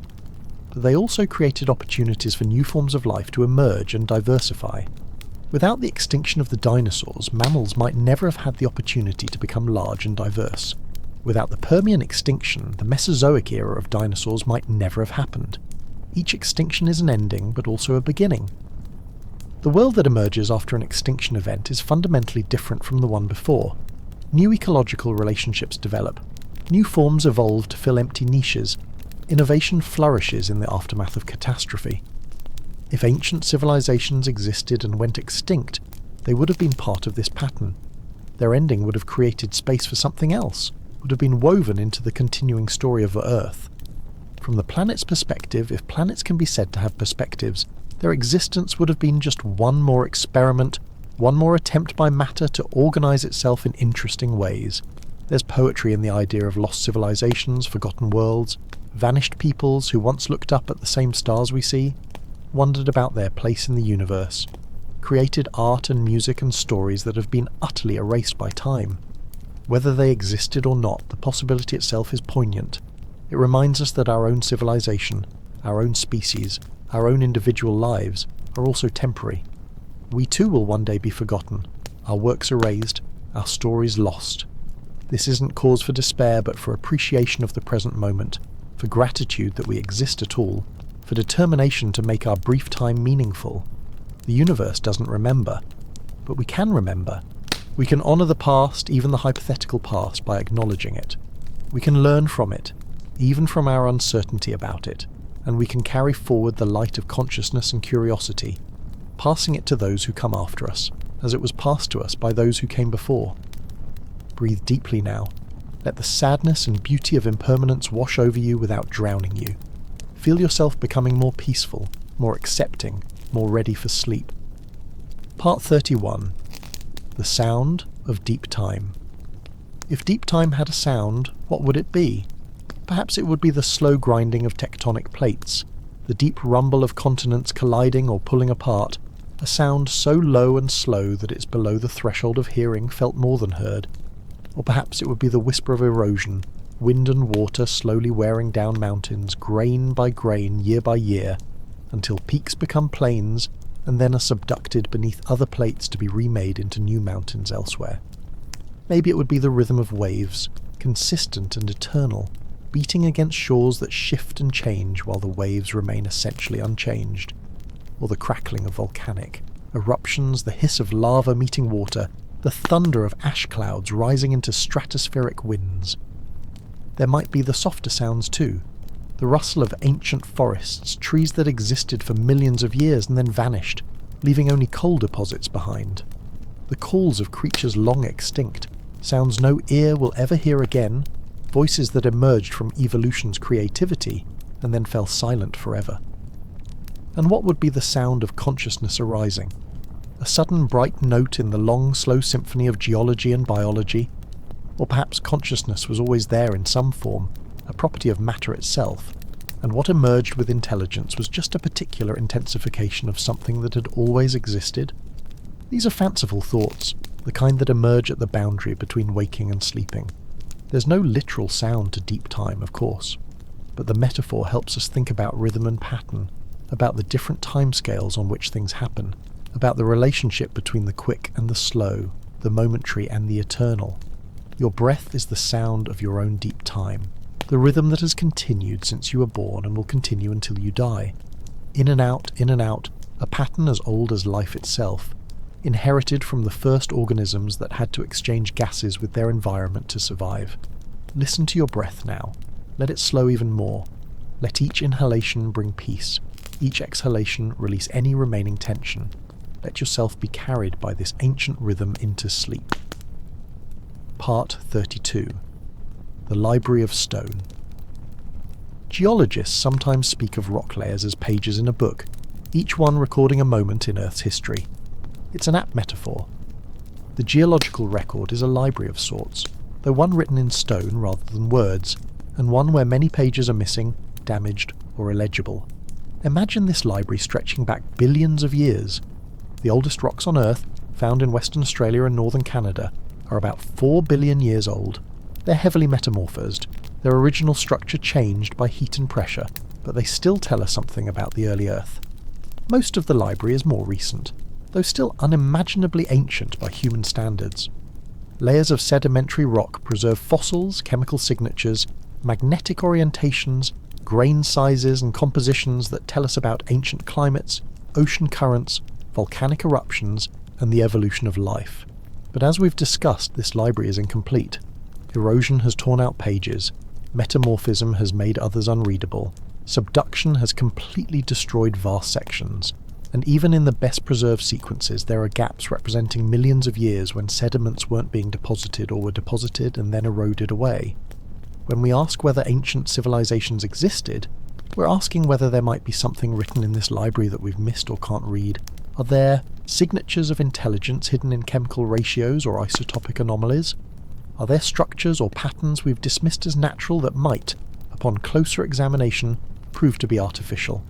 But they also created opportunities for new forms of life to emerge and diversify. Without the extinction of the dinosaurs, mammals might never have had the opportunity to become large and diverse. Without the Permian extinction, the Mesozoic era of dinosaurs might never have happened. Each extinction is an ending, but also a beginning. The world that emerges after an extinction event is fundamentally different from the one before. New ecological relationships develop. New forms evolve to fill empty niches. Innovation flourishes in the aftermath of catastrophe. If ancient civilizations existed and went extinct, they would have been part of this pattern. Their ending would have created space for something else, would have been woven into the continuing story of Earth. From the planet's perspective, if planets can be said to have perspectives, their existence would have been just one more experiment, one more attempt by matter to organise itself in interesting ways. There's poetry in the idea of lost civilizations, forgotten worlds, vanished peoples who once looked up at the same stars we see, wondered about their place in the universe, created art and music and stories that have been utterly erased by time. Whether they existed or not, the possibility itself is poignant. It reminds us that our own civilization, our own species, our own individual lives are also temporary. We too will one day be forgotten, our works erased, our stories lost. This isn't cause for despair, but for appreciation of the present moment, for gratitude that we exist at all, for determination to make our brief time meaningful. The universe doesn't remember, but we can remember. We can honour the past, even the hypothetical past, by acknowledging it. We can learn from it, even from our uncertainty about it, and we can carry forward the light of consciousness and curiosity, passing it to those who come after us, as it was passed to us by those who came before. Breathe deeply now. Let the sadness and beauty of impermanence wash over you without drowning you. Feel yourself becoming more peaceful, more accepting, more ready for sleep. Part 31. The sound of deep time. If deep time had a sound, what would it be? Perhaps it would be the slow grinding of tectonic plates, the deep rumble of continents colliding or pulling apart, a sound so low and slow that it's below the threshold of hearing, felt more than heard. Or perhaps it would be the whisper of erosion, wind and water slowly wearing down mountains, grain by grain, year by year, until peaks become plains, and then are subducted beneath other plates to be remade into new mountains elsewhere. Maybe it would be the rhythm of waves, consistent and eternal, beating against shores that shift and change while the waves remain essentially unchanged. Or the crackling of volcanic eruptions, the hiss of lava meeting water, the thunder of ash clouds rising into stratospheric winds. There might be the softer sounds too, the rustle of ancient forests, trees that existed for millions of years and then vanished, leaving only coal deposits behind. The calls of creatures long extinct, sounds no ear will ever hear again, voices that emerged from evolution's creativity and then fell silent forever. And what would be the sound of consciousness arising? A sudden bright note in the long, slow symphony of geology and biology? Or perhaps consciousness was always there in some form, a property of matter itself, and what emerged with intelligence was just a particular intensification of something that had always existed? These are fanciful thoughts, the kind that emerge at the boundary between waking and sleeping. There's no literal sound to deep time, of course, but the metaphor helps us think about rhythm and pattern, about the different timescales on which things happen, about the relationship between the quick and the slow, the momentary and the eternal. Your breath is the sound of your own deep time, the rhythm that has continued since you were born and will continue until you die. In and out, a pattern as old as life itself, inherited from the first organisms that had to exchange gases with their environment to survive. Listen to your breath now. Let it slow even more. Let each inhalation bring peace. Each exhalation release any remaining tension. Let yourself be carried by this ancient rhythm into sleep. Part 32. The Library of Stone. Geologists sometimes speak of rock layers as pages in a book, each one recording a moment in Earth's history. It's an apt metaphor. The geological record is a library of sorts, though one written in stone rather than words, and one where many pages are missing, damaged, or illegible. Imagine this library stretching back billions of years. The oldest rocks on Earth, found in Western Australia and northern Canada, are about 4 billion years old. They're heavily metamorphosed, their original structure changed by heat and pressure, but they still tell us something about the early Earth. Most of the library is more recent, though still unimaginably ancient by human standards. Layers of sedimentary rock preserve fossils, chemical signatures, magnetic orientations, grain sizes and compositions that tell us about ancient climates, ocean currents, volcanic eruptions, and the evolution of life. But as we've discussed, this library is incomplete. Erosion has torn out pages, metamorphism has made others unreadable, subduction has completely destroyed vast sections, And even in the best preserved sequences, there are gaps representing millions of years when sediments weren't being deposited or were deposited and then eroded away. When we ask whether ancient civilizations existed, we're asking whether there might be something written in this library that we've missed or can't read. Are there signatures of intelligence hidden in chemical ratios or isotopic anomalies? Are there structures or patterns we've dismissed as natural that might, upon closer examination, prove to be artificial?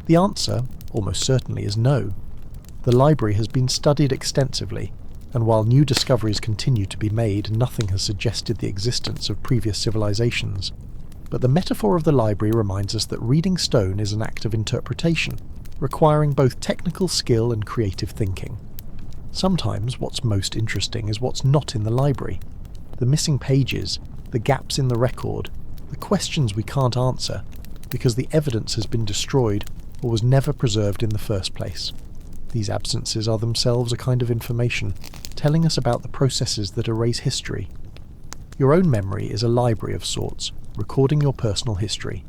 The answer, almost certainly, is no. The library has been studied extensively, and while new discoveries continue to be made, nothing has suggested the existence of previous civilizations. But the metaphor of the library reminds us that reading stone is an act of interpretation, requiring both technical skill and creative thinking. Sometimes what's most interesting is what's not in the library. The missing pages, the gaps in the record, the questions we can't answer, because the evidence has been destroyed or was never preserved in the first place. These absences are themselves a kind of information, telling us about the processes that erase history. Your own memory is a library of sorts, recording your personal history,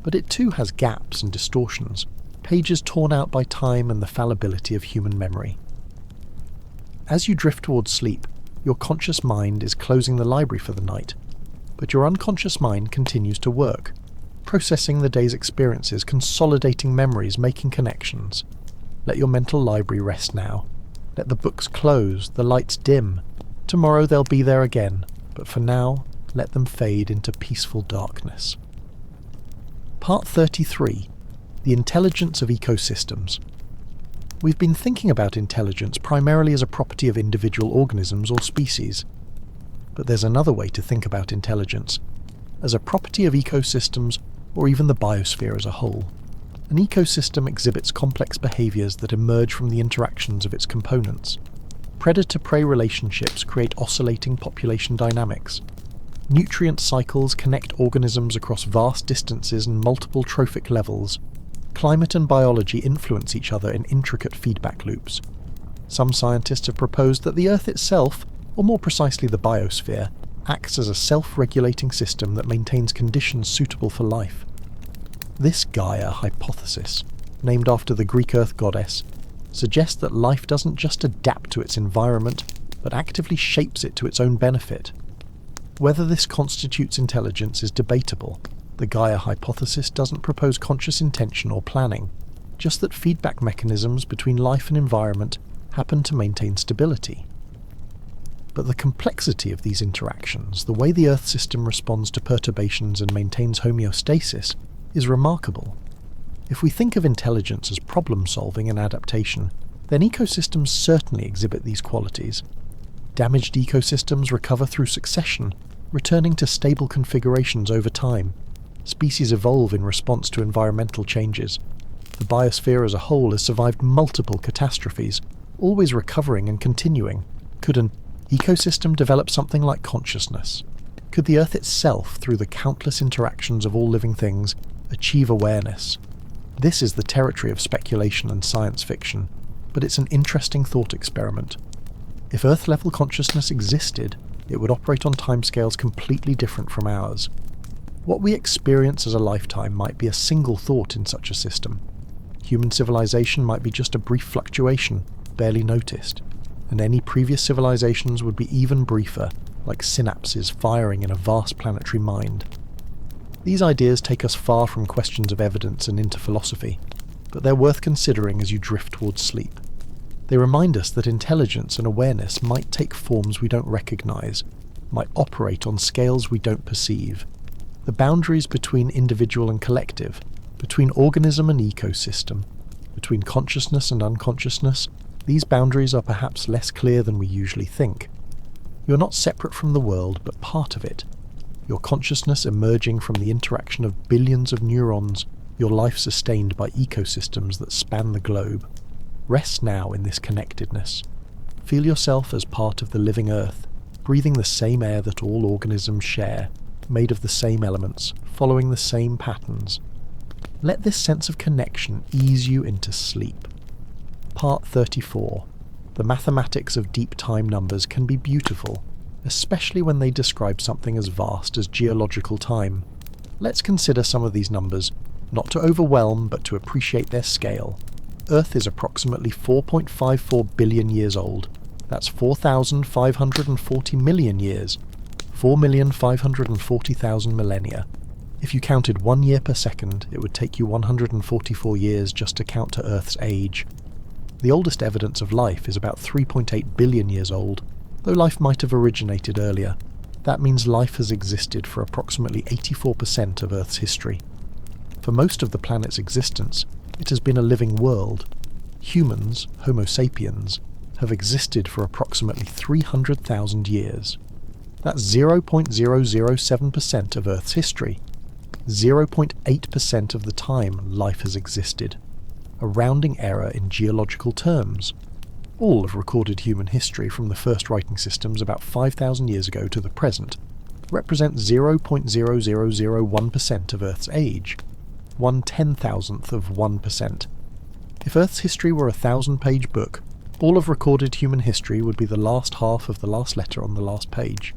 but it too has gaps and distortions, pages torn out by time and the fallibility of human memory. As you drift towards sleep, your conscious mind is closing the library for the night, but your unconscious mind continues to work, processing the day's experiences, consolidating memories, making connections. Let your mental library rest now. Let the books close, the lights dim. Tomorrow they'll be there again, but for now, let them fade into peaceful darkness. Part 33. The Intelligence of Ecosystems. We've been thinking about intelligence primarily as a property of individual organisms or species. But there's another way to think about intelligence, as a property of ecosystems or even the biosphere as a whole. An ecosystem exhibits complex behaviours that emerge from the interactions of its components. Predator-prey relationships create oscillating population dynamics. Nutrient cycles connect organisms across vast distances and multiple trophic levels. Climate and biology influence each other in intricate feedback loops. Some scientists have proposed that the Earth itself, or more precisely the biosphere, acts as a self-regulating system that maintains conditions suitable for life. This Gaia hypothesis, named after the Greek Earth goddess, suggests that life doesn't just adapt to its environment, but actively shapes it to its own benefit. Whether this constitutes intelligence is debatable. The Gaia hypothesis doesn't propose conscious intention or planning, just that feedback mechanisms between life and environment happen to maintain stability. But the complexity of these interactions, the way the Earth system responds to perturbations and maintains homeostasis, is remarkable. If we think of intelligence as problem-solving and adaptation, then ecosystems certainly exhibit these qualities. Damaged ecosystems recover through succession, returning to stable configurations over time. Species evolve in response to environmental changes. The biosphere as a whole has survived multiple catastrophes, always recovering and continuing. Could an ecosystem develop something like consciousness? Could the Earth itself, through the countless interactions of all living things, achieve awareness? This is the territory of speculation and science fiction, but it's an interesting thought experiment. If Earth-level consciousness existed, it would operate on timescales completely different from ours. What we experience as a lifetime might be a single thought in such a system. Human civilization might be just a brief fluctuation, barely noticed, and any previous civilizations would be even briefer, like synapses firing in a vast planetary mind. These ideas take us far from questions of evidence and into philosophy, but they're worth considering as you drift towards sleep. They remind us that intelligence and awareness might take forms we don't recognize, might operate on scales we don't perceive. The boundaries between individual and collective, between organism and ecosystem, between consciousness and unconsciousness, these boundaries are perhaps less clear than we usually think. You're not separate from the world, but part of it. Your consciousness emerging from the interaction of billions of neurons, your life sustained by ecosystems that span the globe. Rest now in this connectedness. Feel yourself as part of the living Earth, breathing the same air that all organisms share, made of the same elements, following the same patterns. Let this sense of connection ease you into sleep. Part 34. The mathematics of deep time numbers can be beautiful, especially when they describe something as vast as geological time. Let's consider some of these numbers, not to overwhelm but to appreciate their scale. Earth is approximately 4.54 billion years old. That's 4,540 million years. 4,540,000 millennia. If you counted 1 year per second, it would take you 144 years just to count to Earth's age. The oldest evidence of life is about 3.8 billion years old, though life might have originated earlier. That means life has existed for approximately 84% of Earth's history. For most of the planet's existence, it has been a living world. Humans, Homo sapiens, have existed for approximately 300,000 years. That's 0.007% of Earth's history. 0.8% of the time life has existed. A rounding error in geological terms. All of recorded human history from the first writing systems about 5,000 years ago to the present represent 0.0001% of Earth's age. 1/10,000th of 1%. If Earth's history were a 1,000-page book, all of recorded human history would be the last half of the last letter on the last page.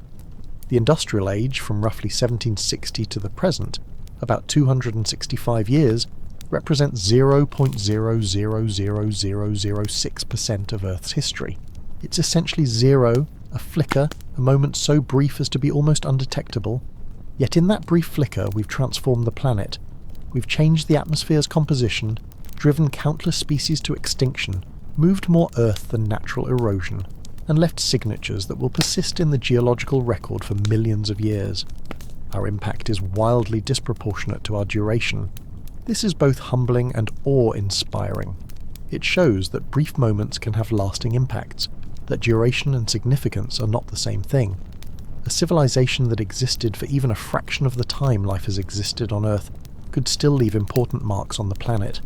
The Industrial Age, from roughly 1760 to the present, about 265 years, represents 0.000006% of Earth's history. It's essentially zero, a flicker, a moment so brief as to be almost undetectable. Yet in that brief flicker we've transformed the planet. We've changed the atmosphere's composition, driven countless species to extinction, moved more Earth than natural erosion, and left signatures that will persist in the geological record for millions of years. Our impact is wildly disproportionate to our duration. This is both humbling and awe-inspiring. It shows that brief moments can have lasting impacts, that duration and significance are not the same thing. A civilization that existed for even a fraction of the time life has existed on Earth could still leave important marks on the planet.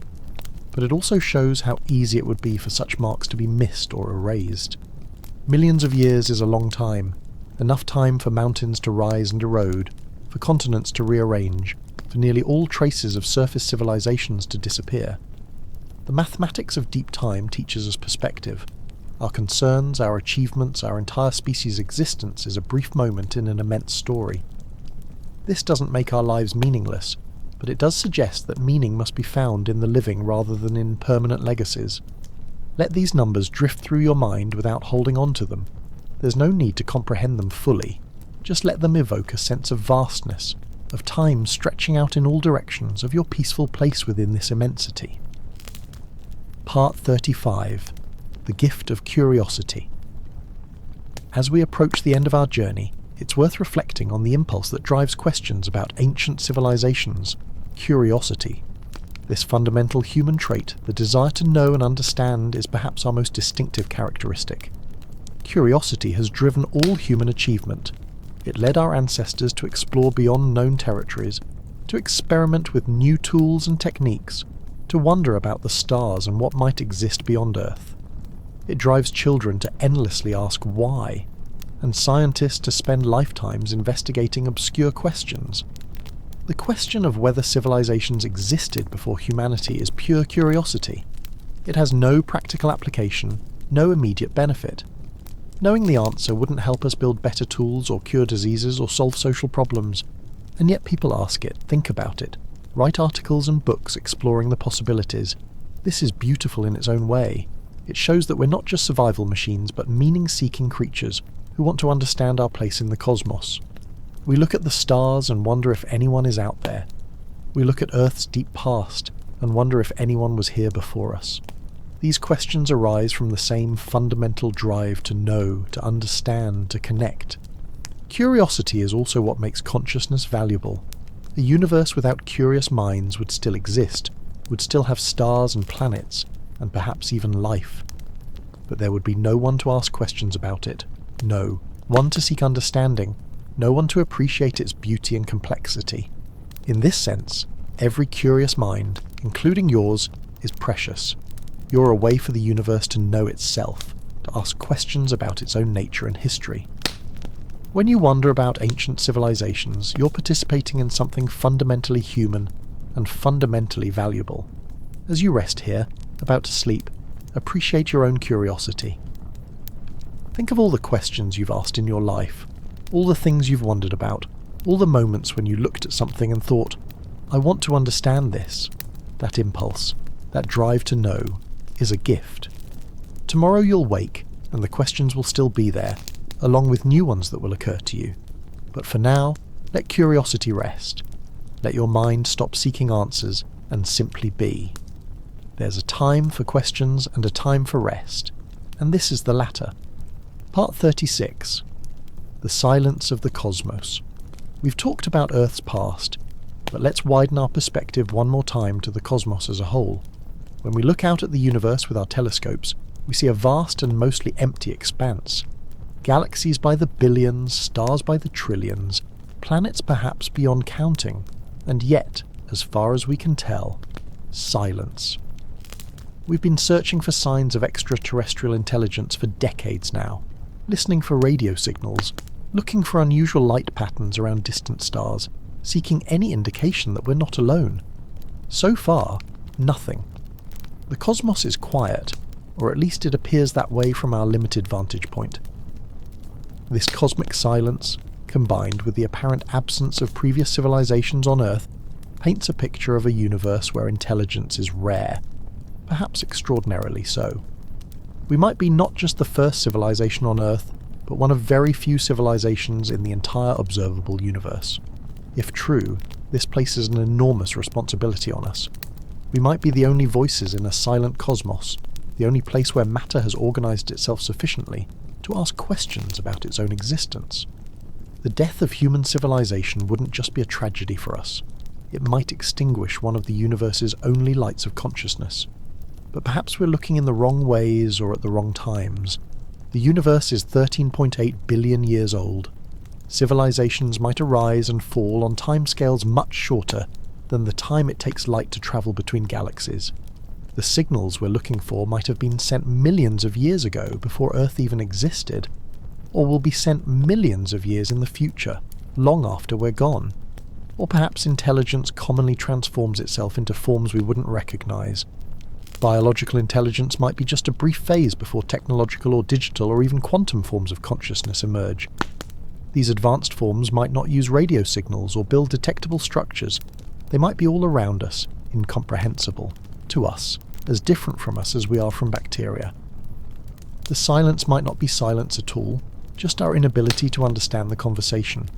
But it also shows how easy it would be for such marks to be missed or erased. Millions of years is a long time, enough time for mountains to rise and erode, for continents to rearrange, for nearly all traces of surface civilizations to disappear. The mathematics of deep time teaches us perspective. Our concerns, our achievements, our entire species' existence is a brief moment in an immense story. This doesn't make our lives meaningless, but it does suggest that meaning must be found in the living rather than in permanent legacies. Let these numbers drift through your mind without holding on to them. There's no need to comprehend them fully. Just let them evoke a sense of vastness, of time stretching out in all directions, of your peaceful place within this immensity. Part 35. The Gift of Curiosity. As we approach the end of our journey, it's worth reflecting on the impulse that drives questions about ancient civilizations, curiosity. This fundamental human trait, the desire to know and understand, is perhaps our most distinctive characteristic. Curiosity has driven all human achievement. It led our ancestors to explore beyond known territories, to experiment with new tools and techniques, to wonder about the stars and what might exist beyond Earth. It drives children to endlessly ask why, and scientists to spend lifetimes investigating obscure questions. The question of whether civilizations existed before humanity is pure curiosity. It has no practical application, no immediate benefit. Knowing the answer wouldn't help us build better tools or cure diseases or solve social problems, and yet people ask it, think about it, write articles and books exploring the possibilities. This is beautiful in its own way. It shows that we're not just survival machines but meaning-seeking creatures who want to understand our place in the cosmos. We look at the stars and wonder if anyone is out there. We look at Earth's deep past and wonder if anyone was here before us. These questions arise from the same fundamental drive to know, to understand, to connect. Curiosity is also what makes consciousness valuable. A universe without curious minds would still exist, would still have stars and planets, and perhaps even life. But there would be no one to ask questions about it. No one to seek understanding. No one to appreciate its beauty and complexity. In this sense, every curious mind, including yours, is precious. You're a way for the universe to know itself, to ask questions about its own nature and history. When you wonder about ancient civilizations, you're participating in something fundamentally human and fundamentally valuable. As you rest here, about to sleep, appreciate your own curiosity. Think of all the questions you've asked in your life, all the things you've wondered about, all the moments when you looked at something and thought, I want to understand this. That impulse, that drive to know, is a gift. Tomorrow you'll wake, and the questions will still be there, along with new ones that will occur to you. But for now, let curiosity rest. Let your mind stop seeking answers and simply be. There's a time for questions and a time for rest, and this is the latter. Part 36. The Silence of the Cosmos. We've talked about Earth's past, but let's widen our perspective one more time to the cosmos as a whole. When we look out at the universe with our telescopes, we see a vast and mostly empty expanse. Galaxies by the billions, stars by the trillions, planets perhaps beyond counting, and yet, as far as we can tell, silence. We've been searching for signs of extraterrestrial intelligence for decades now, listening for radio signals, looking for unusual light patterns around distant stars, seeking any indication that we're not alone. So far, nothing. The cosmos is quiet, or at least it appears that way from our limited vantage point. This cosmic silence, combined with the apparent absence of previous civilizations on Earth, paints a picture of a universe where intelligence is rare, perhaps extraordinarily so. We might be not just the first civilization on Earth, but one of very few civilizations in the entire observable universe. If true, this places an enormous responsibility on us. We might be the only voices in a silent cosmos, the only place where matter has organized itself sufficiently to ask questions about its own existence. The death of human civilization wouldn't just be a tragedy for us. It might extinguish one of the universe's only lights of consciousness. But perhaps we're looking in the wrong ways or at the wrong times. The universe is 13.8 billion years old. Civilizations might arise and fall on timescales much shorter than the time it takes light to travel between galaxies. The signals we're looking for might have been sent millions of years ago before Earth even existed, or will be sent millions of years in the future, long after we're gone. Or perhaps intelligence commonly transforms itself into forms we wouldn't recognize. Biological intelligence might be just a brief phase before technological or digital or even quantum forms of consciousness emerge. These advanced forms might not use radio signals or build detectable structures. They might be all around us, incomprehensible, to us, as different from us as we are from bacteria. The silence might not be silence at all, just our inability to understand the conversation.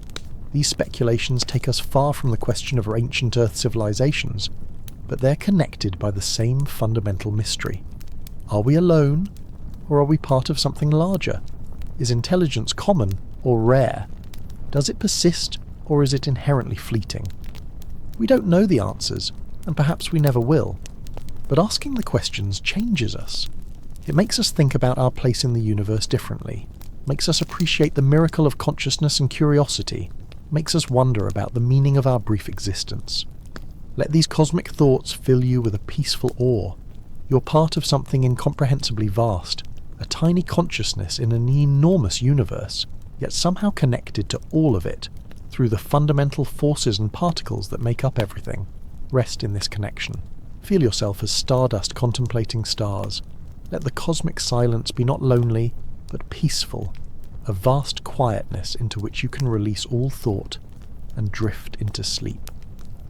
These speculations take us far from the question of ancient Earth civilizations, but they're connected by the same fundamental mystery. Are we alone, or are we part of something larger? Is intelligence common or rare? Does it persist, or is it inherently fleeting? We don't know the answers, and perhaps we never will. But asking the questions changes us. It makes us think about our place in the universe differently, makes us appreciate the miracle of consciousness and curiosity, makes us wonder about the meaning of our brief existence. Let these cosmic thoughts fill you with a peaceful awe. You're part of something incomprehensibly vast, a tiny consciousness in an enormous universe, yet somehow connected to all of it through the fundamental forces and particles that make up everything. Rest in this connection. Feel yourself as stardust contemplating stars. Let the cosmic silence be not lonely, but peaceful, a vast quietness into which you can release all thought and drift into sleep.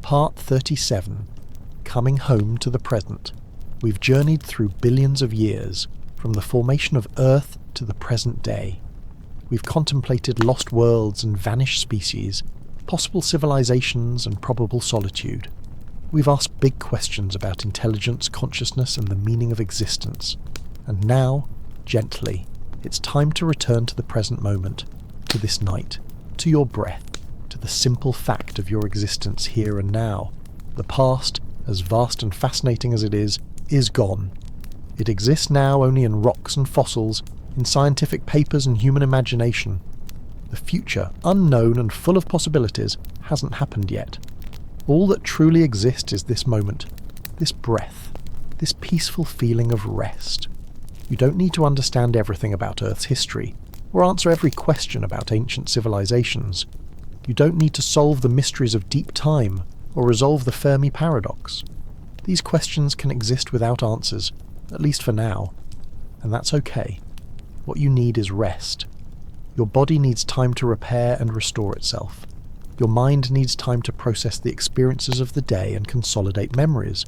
Part 37. Coming home to the present. We've journeyed through billions of years, from the formation of Earth to the present day. We've contemplated lost worlds and vanished species, possible civilizations and probable solitude. We've asked big questions about intelligence, consciousness, and the meaning of existence. And now, gently, it's time to return to the present moment, to this night, to your breath, to the simple fact of your existence here and now. The past, as vast and fascinating as it is gone. It exists now only in rocks and fossils, in scientific papers and human imagination. The future, unknown and full of possibilities, hasn't happened yet. All that truly exists is this moment, this breath, this peaceful feeling of rest. You don't need to understand everything about Earth's history, or answer every question about ancient civilizations. You don't need to solve the mysteries of deep time, or resolve the Fermi paradox. These questions can exist without answers, at least for now, and that's okay. What you need is rest. Your body needs time to repair and restore itself. Your mind needs time to process the experiences of the day and consolidate memories.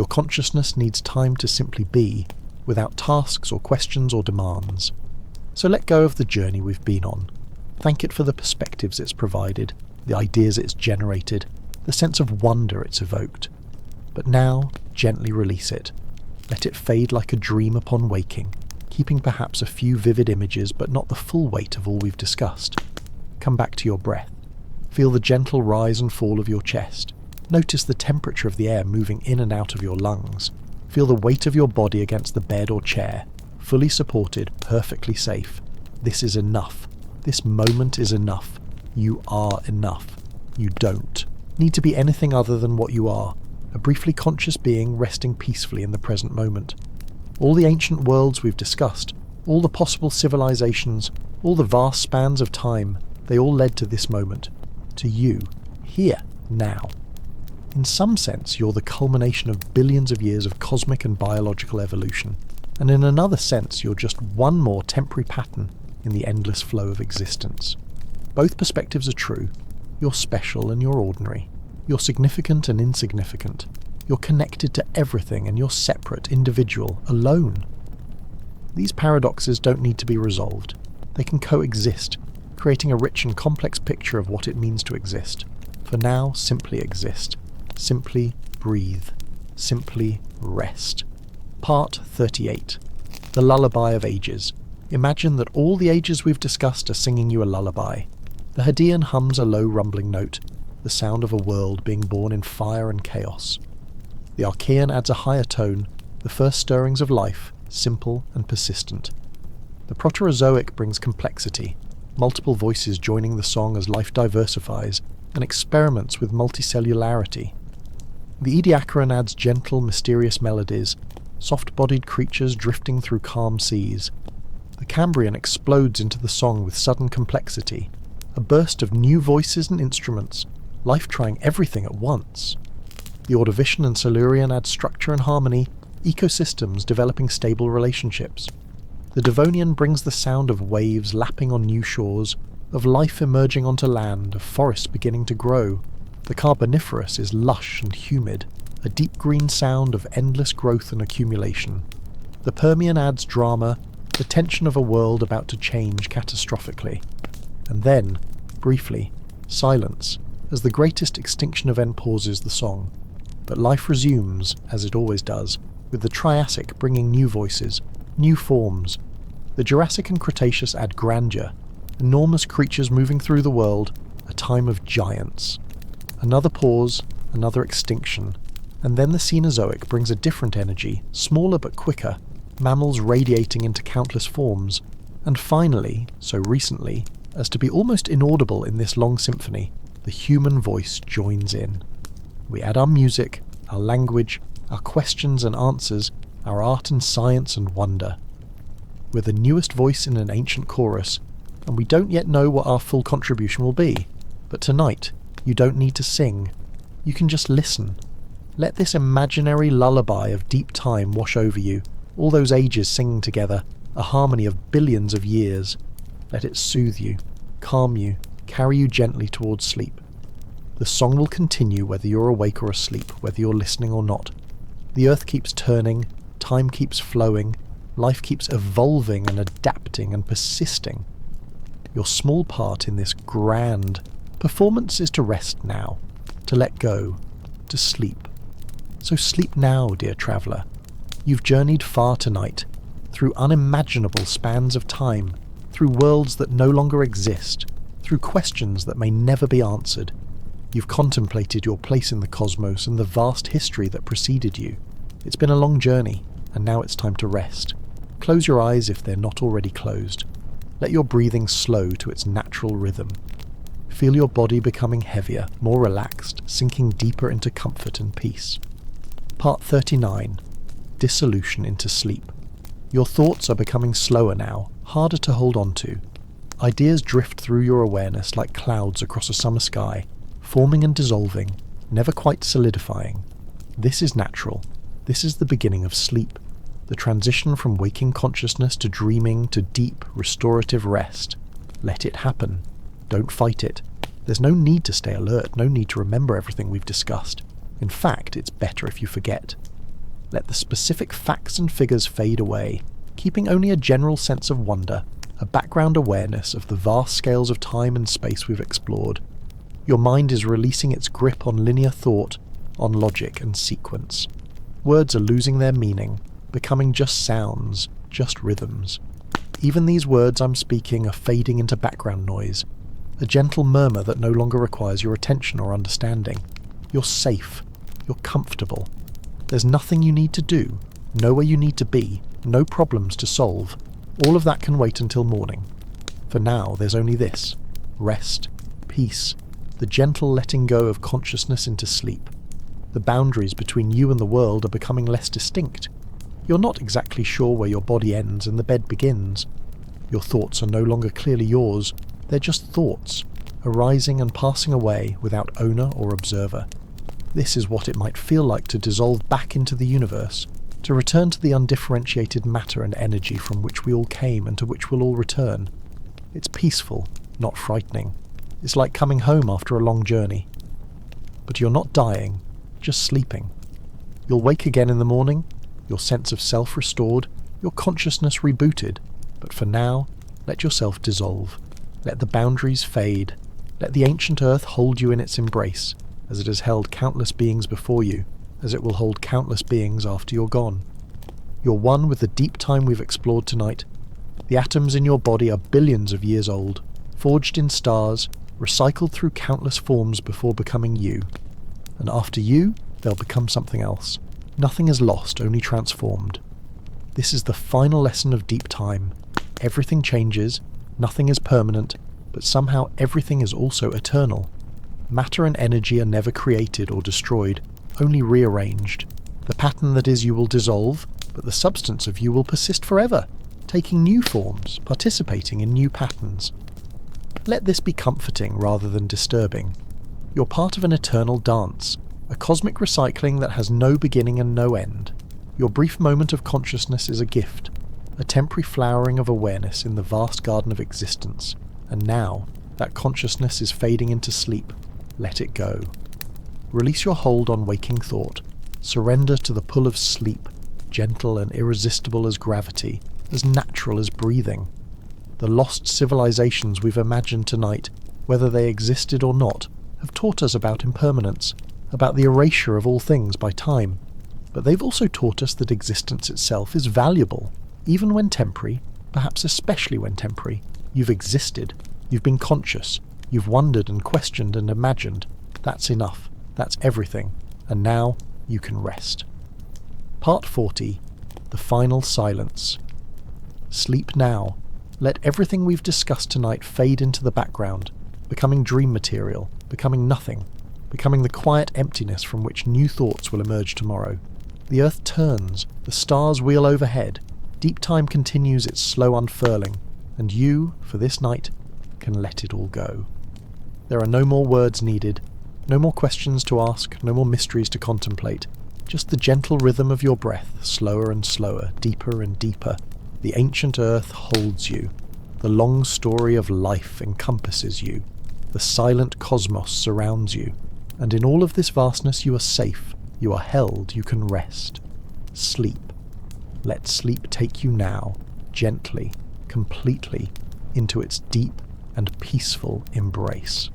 Your consciousness needs time to simply be, without tasks or questions or demands. So let go of the journey we've been on. Thank it for the perspectives it's provided, the ideas it's generated, the sense of wonder it's evoked. But now, gently release it. Let it fade like a dream upon waking, keeping perhaps a few vivid images but not the full weight of all we've discussed. Come back to your breath. Feel the gentle rise and fall of your chest. Notice the temperature of the air moving in and out of your lungs. Feel the weight of your body against the bed or chair, fully supported, perfectly safe. This is enough. This moment is enough. You are enough. You don't need to be anything other than what you are, a briefly conscious being resting peacefully in the present moment. All the ancient worlds we've discussed, all the possible civilizations, all the vast spans of time, they all led to this moment. To you, here, now. In some sense, you're the culmination of billions of years of cosmic and biological evolution, and in another sense, you're just one more temporary pattern in the endless flow of existence. Both perspectives are true. You're special and you're ordinary. You're significant and insignificant. You're connected to everything and you're separate, individual, alone. These paradoxes don't need to be resolved. They can coexist, creating a rich and complex picture of what it means to exist. For now, simply exist. Simply breathe. Simply rest. Part 38. The Lullaby of Ages. Imagine that all the ages we've discussed are singing you a lullaby. The Hadean hums a low rumbling note, the sound of a world being born in fire and chaos. The Archaean adds a higher tone, the first stirrings of life, simple and persistent. The Proterozoic brings complexity, multiple voices joining the song as life diversifies and experiments with multicellularity. The Ediacaran adds gentle, mysterious melodies, soft-bodied creatures drifting through calm seas. The Cambrian explodes into the song with sudden complexity, a burst of new voices and instruments, life trying everything at once. The Ordovician and Silurian add structure and harmony, ecosystems developing stable relationships. The Devonian brings the sound of waves lapping on new shores, of life emerging onto land, of forests beginning to grow. The Carboniferous is lush and humid, a deep green sound of endless growth and accumulation. The Permian adds drama, the tension of a world about to change catastrophically. And then, briefly, silence, as the greatest extinction event pauses the song. But life resumes, as it always does, with the Triassic bringing new voices, new forms. The Jurassic and Cretaceous add grandeur, enormous creatures moving through the world, a time of giants. Another pause, another extinction, and then the Cenozoic brings a different energy, smaller but quicker, mammals radiating into countless forms, and finally, so recently, as to be almost inaudible in this long symphony, the human voice joins in. We add our music, our language, our questions and answers, our art and science and wonder. We're the newest voice in an ancient chorus, and we don't yet know what our full contribution will be, but tonight, you don't need to sing. You can just listen. Let this imaginary lullaby of deep time wash over you, all those ages singing together, a harmony of billions of years. Let it soothe you, calm you, carry you gently towards sleep. The song will continue whether you're awake or asleep, whether you're listening or not. The earth keeps turning, time keeps flowing, life keeps evolving and adapting and persisting. Your small part in this grand performance is to rest now, to let go, to sleep. So sleep now, dear traveller. You've journeyed far tonight, through unimaginable spans of time, through worlds that no longer exist, through questions that may never be answered. You've contemplated your place in the cosmos and the vast history that preceded you. It's been a long journey, and now it's time to rest. Close your eyes if they're not already closed. Let your breathing slow to its natural rhythm. Feel your body becoming heavier, more relaxed, sinking deeper into comfort and peace. Part 39. Dissolution into sleep. Your thoughts are becoming slower now, harder to hold on to. Ideas drift through your awareness like clouds across a summer sky, forming and dissolving, never quite solidifying. This is natural. This is the beginning of sleep, the transition from waking consciousness to dreaming to deep, restorative rest. Let it happen. Don't fight it. There's no need to stay alert, no need to remember everything we've discussed. In fact, it's better if you forget. Let the specific facts and figures fade away, keeping only a general sense of wonder, a background awareness of the vast scales of time and space we've explored. Your mind is releasing its grip on linear thought, on logic and sequence. Words are losing their meaning, becoming just sounds, just rhythms. Even these words I'm speaking are fading into background noise, a gentle murmur that no longer requires your attention or understanding. You're safe. You're comfortable. There's nothing you need to do, nowhere you need to be, no problems to solve. All of that can wait until morning. For now, there's only this: rest, peace, the gentle letting go of consciousness into sleep. The boundaries between you and the world are becoming less distinct. You're not exactly sure where your body ends and the bed begins. Your thoughts are no longer clearly yours. They're just thoughts, arising and passing away without owner or observer. This is what it might feel like to dissolve back into the universe, to return to the undifferentiated matter and energy from which we all came and to which we'll all return. It's peaceful, not frightening. It's like coming home after a long journey. But you're not dying, just sleeping. You'll wake again in the morning, your sense of self restored, your consciousness rebooted, but for now, let yourself dissolve. Let the boundaries fade. Let the ancient earth hold you in its embrace, as it has held countless beings before you, as it will hold countless beings after you're gone. You're one with the deep time we've explored tonight. The atoms in your body are billions of years old, forged in stars, recycled through countless forms before becoming you. And after you, they'll become something else. Nothing is lost, only transformed. This is the final lesson of deep time. Everything changes, nothing is permanent, but somehow everything is also eternal. Matter and energy are never created or destroyed, only rearranged. The pattern that is you will dissolve, but the substance of you will persist forever, taking new forms, participating in new patterns. Let this be comforting rather than disturbing. You're part of an eternal dance, a cosmic recycling that has no beginning and no end. Your brief moment of consciousness is a gift, a temporary flowering of awareness in the vast garden of existence. And now, that consciousness is fading into sleep. Let it go. Release your hold on waking thought. Surrender to the pull of sleep, gentle and irresistible as gravity, as natural as breathing. The lost civilizations we've imagined tonight, whether they existed or not, have taught us about impermanence, about the erasure of all things by time. But they've also taught us that existence itself is valuable, even when temporary, perhaps especially when temporary. You've existed. You've been conscious. You've wondered and questioned and imagined. That's enough. That's everything. And now you can rest. Part 40. The Final Silence. Sleep now. Let everything we've discussed tonight fade into the background, becoming dream material, becoming nothing, becoming the quiet emptiness from which new thoughts will emerge tomorrow. The earth turns, the stars wheel overhead, deep time continues its slow unfurling, and you, for this night, can let it all go. There are no more words needed, no more questions to ask, no more mysteries to contemplate, just the gentle rhythm of your breath, slower and slower, deeper and deeper. The ancient earth holds you. The long story of life encompasses you. The silent cosmos surrounds you. And in all of this vastness you are safe, you are held, you can rest. Sleep. Let sleep take you now, gently, completely, into its deep and peaceful embrace.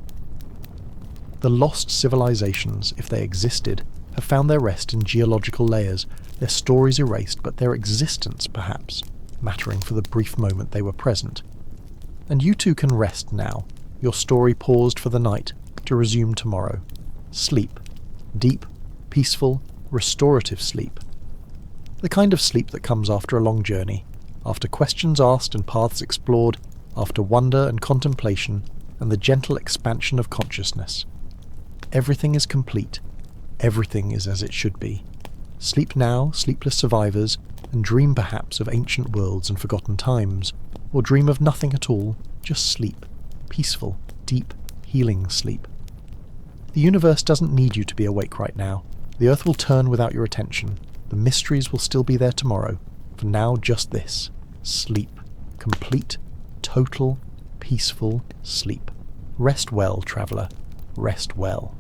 The lost civilizations, if they existed, have found their rest in geological layers, their stories erased, but their existence, perhaps, mattering for the brief moment they were present. And you too can rest now, your story paused for the night, to resume tomorrow. Sleep. Deep, peaceful, restorative sleep. The kind of sleep that comes after a long journey, after questions asked and paths explored, after wonder and contemplation, and the gentle expansion of consciousness. Everything is complete. Everything is as it should be. Sleep now, sleepless survivors, and dream perhaps of ancient worlds and forgotten times, or dream of nothing at all, just sleep. Peaceful, deep, healing sleep. The universe doesn't need you to be awake right now. The earth will turn without your attention. The mysteries will still be there tomorrow. For now, just this. Sleep. Complete, total, peaceful sleep. Rest well, traveller. Rest well.